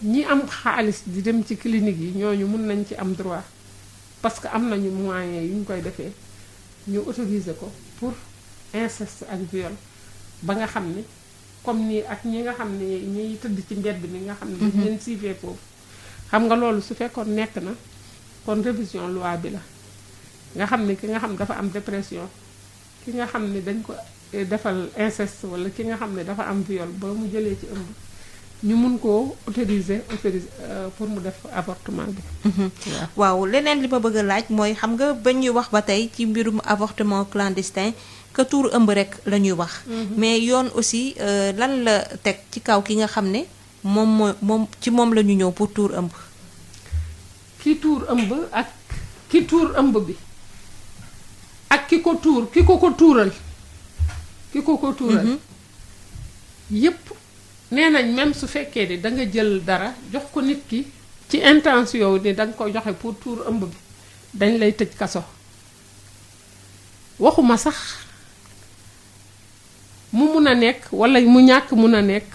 ñi am xaalis di dem ci clinique yi ñooñu mën nañ ci am droit parce que am nañu moyens yu ñu koy defee ñu autoriser ko pour inceste ak viol ba nga xam ni comme nii ak ñi nga xam ne ñiy tëdd ci mbedd bi ni nga xam ne dañ leen siifee foofu xam nga loolu su fekkoon nekk na kon révision loi bi la nga xam ne ki nga xam dafa am dépression ki nga xam ne dañ ko defal inceste wala ki nga xam ne dafa am viol ba mu jëlee ci ëmb ñu mun koo autoriser pour mu def avortement bi.
waaw leneen li ma bëgg a laaj mooy xam nga ba ñuy wax ba tey ci mbirum avortement clandestin que tuur ëmb rek la ñuy wax. mais yoon aussi lan la teg ci kaw ki nga xam ne moom ci moom la ñu ñëw pour tuur ëmb.
ki tuur ëmb ak ki tuur ëmb bi ak ki ko tuur ki ko tuural. ki ko tuural. yépp. nee nañ même su fekkee ni da nga jël dara jox ko nit ki ci intention ni da nga ko joxe pour tuur ëmb bi dañ lay tëj kaso waxuma sax mu mun a nekk walla mu ñàkk mun a nekk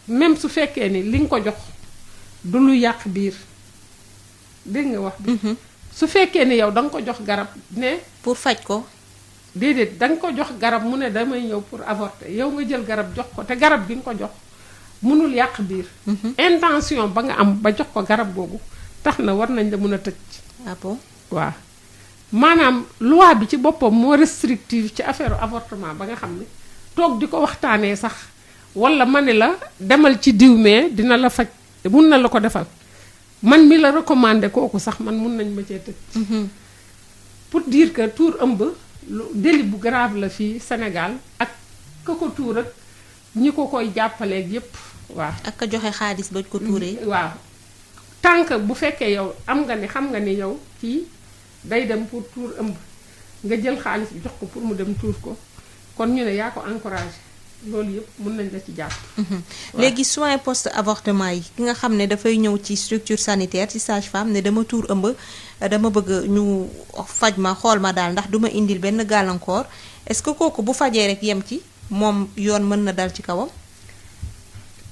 même su fekkee ni li nga ko jox du lu yàq biir dégg nga wax bi su fekkee ni yow da nga ko jox garab ne
pour faj ko
déedéet da nga ko jox garab mu ne damay ñëw pour avorter yow nga jël garab jox ko te garab bi nga ko jox mënul yàq biir. intention ba nga am ba jox ko garab boobu tax na war nañ la mën a tëj.
ah bon
waaw maanaam loi bi ci boppam moo restrictive ci affaire avortement ba nga xam ne toog di ko waxtaanee sax walla ma ne la demal ci diw mais dina la faj mun na la ko defal man mi la recommandé kooku sax man mun nañ ma cee tëj. pour dire que tuur ëmb. lu délit bu grave la fii Sénégal ak ka ko tuur ak ñi ko koy jàppaleeg yépp waaw.
ak ka joxe xaalis bañ ko tuuree.
waaw tant que bu fekkee yow am nga ni xam nga ni yow kii day dem pour tuur ëmb nga jël xaalis bi jox ko pour mu dem tuur ko kon ñu ne yaa ko encouragé loolu yépp mën nañ la ci jàpp.
léegi soins post avortement yi ki nga xam ne dafay ñëw ci structure sanitaire ci sage-femme ne dama tuur ëmb. dama bëgg ñu faj ma xool ma daal ndax duma indil benn gàllankoor est-ce que kooku bu fajee rek yem ci moom yoon mën na dal ci kawam.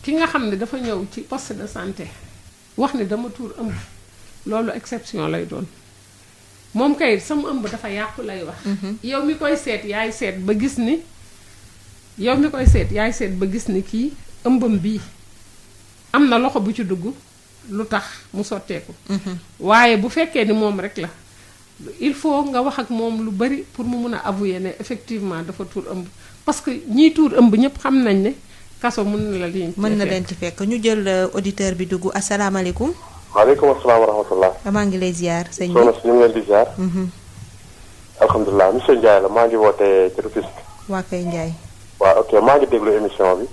ki nga xam ne dafa ñëw ci poste de santé wax ne dama tuur ëmb loolu exception lay doon moom kay sama ëmb dafa yàqu lay wax. yow mi koy seet yaay seet ba gis ni kii ëmbam bii am na loxo bu ci dugg. lu tax mu sotteeku. waaye bu fekkee ni moom rek la il faut nga wax ak moom lu bari pour mu mun a avouer ne effectivement dafa tuur ëmb parce que ñiy tuur ëmb ñëpp xam nañ ne kaso mën na leen ci fekk
ñu jël auditeur bi dugg asalaamaaleykum.
waaleykum asalaam wa rahmatullah.
maa ngi lay ziar sëñ bi
soxna si ñu ngi leen di ziar. alhamdulilah monsieur Ndiaye la maa ngi wootee ci Rufisque.
waa kay Ndiaye.
waaw ok maa ngi déglu émission bi.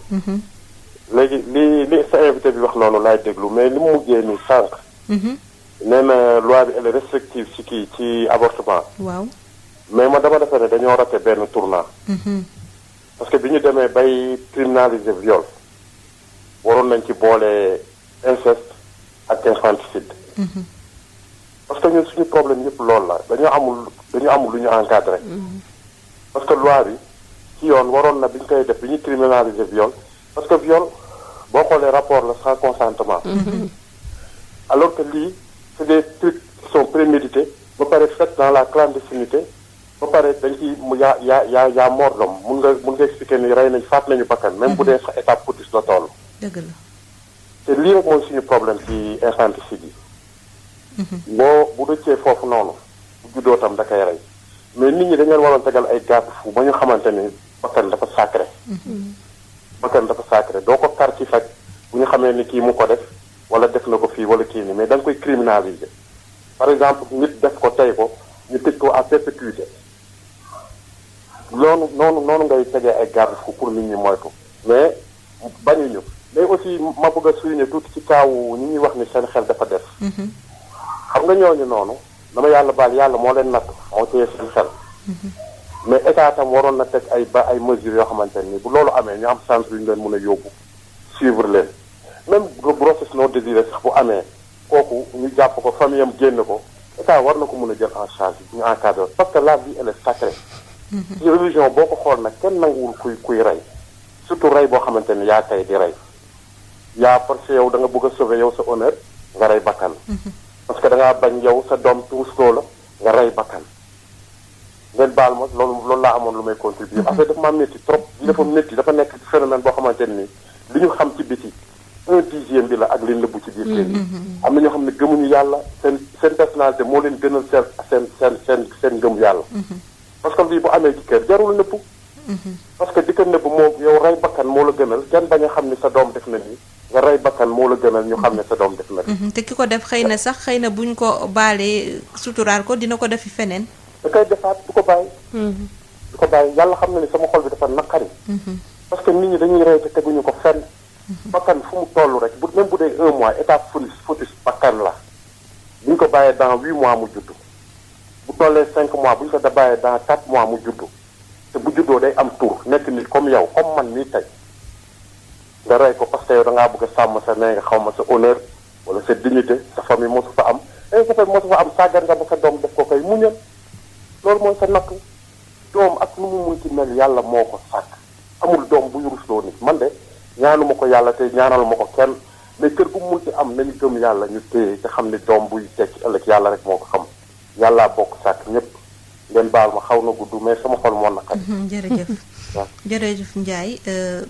léegi li sa invité bi wax noonu laay déglu mais li mu mujjee nii sànq. nee na loi bi elle est restrictive ci avortement.
waaw
mais ma dama defee ne dañoo raté benn tournant. parce que bi ñu demee bay criminaliser viol waroon nañ ci boole inceste ak infanticide. parce que ñun suñu problème yëpp loolu la dañoo amul lu ñu encadré. parce que loi bi ci yoon waroon na bi ñu koy def bi ñu criminaliser viol. parce que viol boo xoolee rapport la sans consentement. alors que lii c'est des trucs qui sont prémédités ba pare fait dans la clandestinité ba pare dañ ci yaa mort d'homme mun nga expliquer ni rey nañ faat nañu bakkan même bu dee sax étape fautif la toll.
dëgg la
te lii rek mooy suñu problème ci infanticide yi. bu dëccee foofu noonu bu juddoo tam da koy rey mais nit ñi dañ leen waroon tegal ay garde-fou ba ñu xamante ni bakkan dafa sacré. bakkan dafa sacré doo ko kar ci faj bu ñu xamee ni kii mu ko def wala def na ko fii wala kii nii mais da nga koy criminaliser par exemple nit def ko tey ko ñu tëj ko à perpétuité noonu ngay tegee ay garde-fou pour nit ñi moytu mais bañuñu mais aussi ma bëgg a souligner tuuti ci kaawu ñi ñuy wax ni seen xel dafa def xam nga ñooñu noonu dama yàlla baal yàlla moo leen natt moo téye seen xel mais état tam waroon na teg ay mesures yoo xamante ni bu loolu amee ñu am centre yu ñu leen mën a yóbbu suivre leen même grossesse non désirée sax bu amee kooku ñu jàpp ko famille am génn ko état war na ko mën a jël en charge ñu encadré parce que la vie elle est sacrée. ci religion boo ko xool nag kenn nanguwul kuy rey surtout rey boo xamante ni yaa tey di rey yaa parce que yow da nga bëgg a sauver yow sa honneur nga rey bakkan parce que da ngaa bañ yow sa doom tuusloo la nga rey bakkan ngeen baal ma loolu laa amoon lu may contribuer affaire dafa maa métti trop li dafa métti dafa nekk phénomène boo xamante ni li ñu xam ci biti 1/10 bi la ak li nëbbu ci biir kër yi am na ñoo xam ne gëmuñu yàlla seen personnalité moo leen gënal seen ngëm yàlla parce que lii bu amee ci kër jarul nëbb parce que di ko nëbb moom yow rey bakkan moo la gënal kenn bañ a xam ni sa doom def na nii nga rey bakkan moo la gënal ñu xam ne sa doom def na nii
te ki ko def xëy na buñ ko baalee suturaal ko dina ko defi feneen
da koy defaat du ko bàyyi yàlla xam na ni sama xol bi dafa naqari parce que nit ñi dañuy rey te teguñu ko fenn bakkan fu mu toll rek même bu dee 1 mois état fœtus bakkan la bu ñu ko bàyyee dans 8 mois mu juddu bu tollee 5 mois bu ñu ko da bàyyee dans 4 mois mu juddu te bu juddoo day am tur nekk nit comme yow comme man nii tey nga rey ko parce que yow da ngaa bëgg a sàmm sa nee nga xaw ma sa honneur wala sa dignité sa famille mosu fa am sa famille mosu fa am sàggan nga ba sa doom def ko koy muñal loolu mooy sa nakk doom ak nu mu mun ci mel yàlla moo ko sàkk amul doom bu yurusloo nit man de ñaanuma ko yàlla te ñaanal ma ko kenn mais kër gu mun ci am nañu gëm yàlla ñu téye te xam ne doom buy tekki ëllëg yàlla rek moo ko xam yàllaa bokk sàkk ñëpp ngeen baal ma xaw na gudd mais sama xol moo naqari.
jërëjëf jërëjëf Ndiaye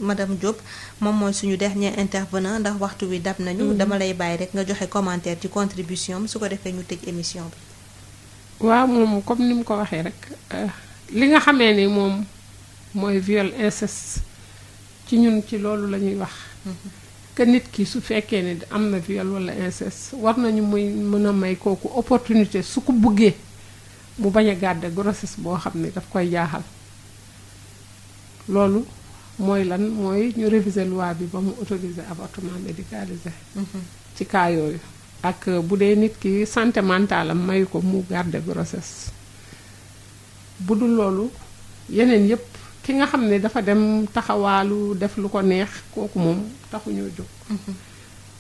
madame Diop moom mooy suñu dernier intervenant ndax waxtu wi dab nañu. dama lay bàyyi rek nga joxe commentaire ci contribution am su ko defee ñu tëj émission bi.
waaw moom comme ni mu ko waxee rek li nga xamee ni moom mooy viol inceste ci ñun ci loolu la ñuy wax. que nit ki su fekkee ne am na viol wala inceste war nañu muy mën a may kooku opportunité su ko buggee mu bañ a garder grossesse boo xam ne daf koy jaaxal loolu mooy lan mooy ñu réviser loi bi ba mu autoriser avortement médicalisé ci cas yooyu ak bu dee nit ki santé mentale am mayu ko mu garder grossesse bu dul loolu yeneen yépp ki nga xam ne dafa dem taxawaalu def lu ko neex kooku moom taxuñoo jóg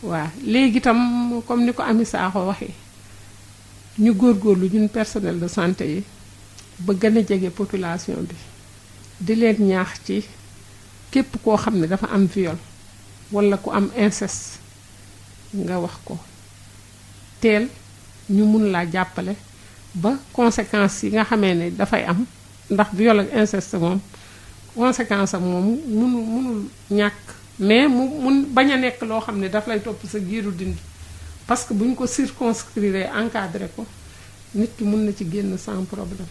waaw léegi itam comme ni ko Ami Sakho waxee ñu góorgóorlu ñun personnel de santé yi ba gën a jege population bi di leen ñaax ci képp koo xam ne dafa am viol walla ku am inceste nga wax ko teel ñu mun laa jàppale ba conséquences yi nga xamee ne dafay am ndax viol ak inceste moom conséquence am moom munul ñàkk mais mun bañ a nekk loo xam ne daf lay topp sa giiru dund parce que bu ñu ko circonscrire encadré ko nit ki mun na ci génn sans problème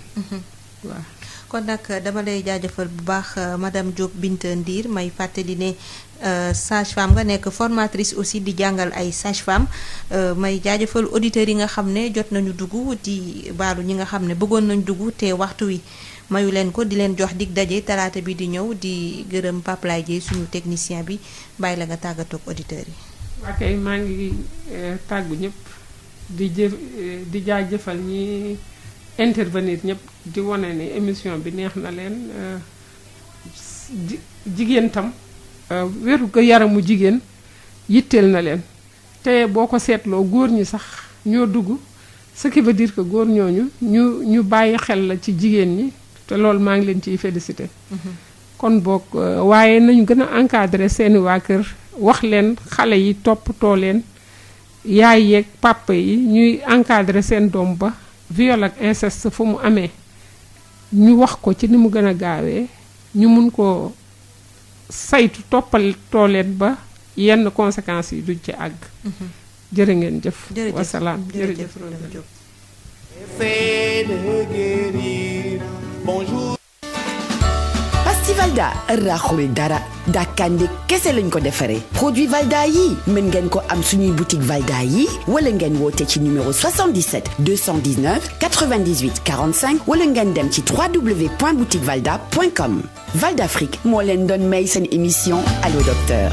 waaw
kon nag dama lay jaajëfal bu baax madame Diop Binta Ndir may fàttali ne sage-femme nga nekk formatrice aussi di jàngal ay sage-femme may jaajëfal auditeurs yi nga xam ne jot nañu dugg di baalu ñi nga xam ne bëggoon nañu dugg te waxtu wi mayu leen ko di leen jox dig daje talaata bi di ñëw di gërëm Pape Laye Dieye suñu technicien bi bàyyi la nga tàggatoog auditeurs yi.
ok maa ngi tàggu ñëpp di jaajëfal ñi intervenir ñëpp di wane ne émission bi neex na leen jigéen tam wéru ko yaramu jigéen yitteel na leen te boo ko seetloo góor ñi sax ñoo dugg ce qui veut dire que góor ñooñu ñu bàyyi xel la ci jigéen ñi te loolu maa ngi leen ciy félicité kon boog waaye nañu gën a encadrer seeni waa kër wax leen xale yi toppatoo leen yaay yeeg papa yi ñuy encadrer seen doom ba viol ak inceste fu mu amee ñu wax ko ci ni mu gën a gaawee ñu mun ko saytu toppatoo leen ba yenn conséquences yi duñ ci àgg jërë ngeen jëf wasalaam jërëjëf
bonjour pasti Valda raxul dara dàkkande kese lañ ko defaree produit Valda yi mën ngeen ko am suñuy boutique Valda yi wala ngeen woote ci numéro 77 219 98 45 wala ngeen dem ci www.boutiquevalda.com Val d'Afrique moo leen doon may seen émission Allo Docteur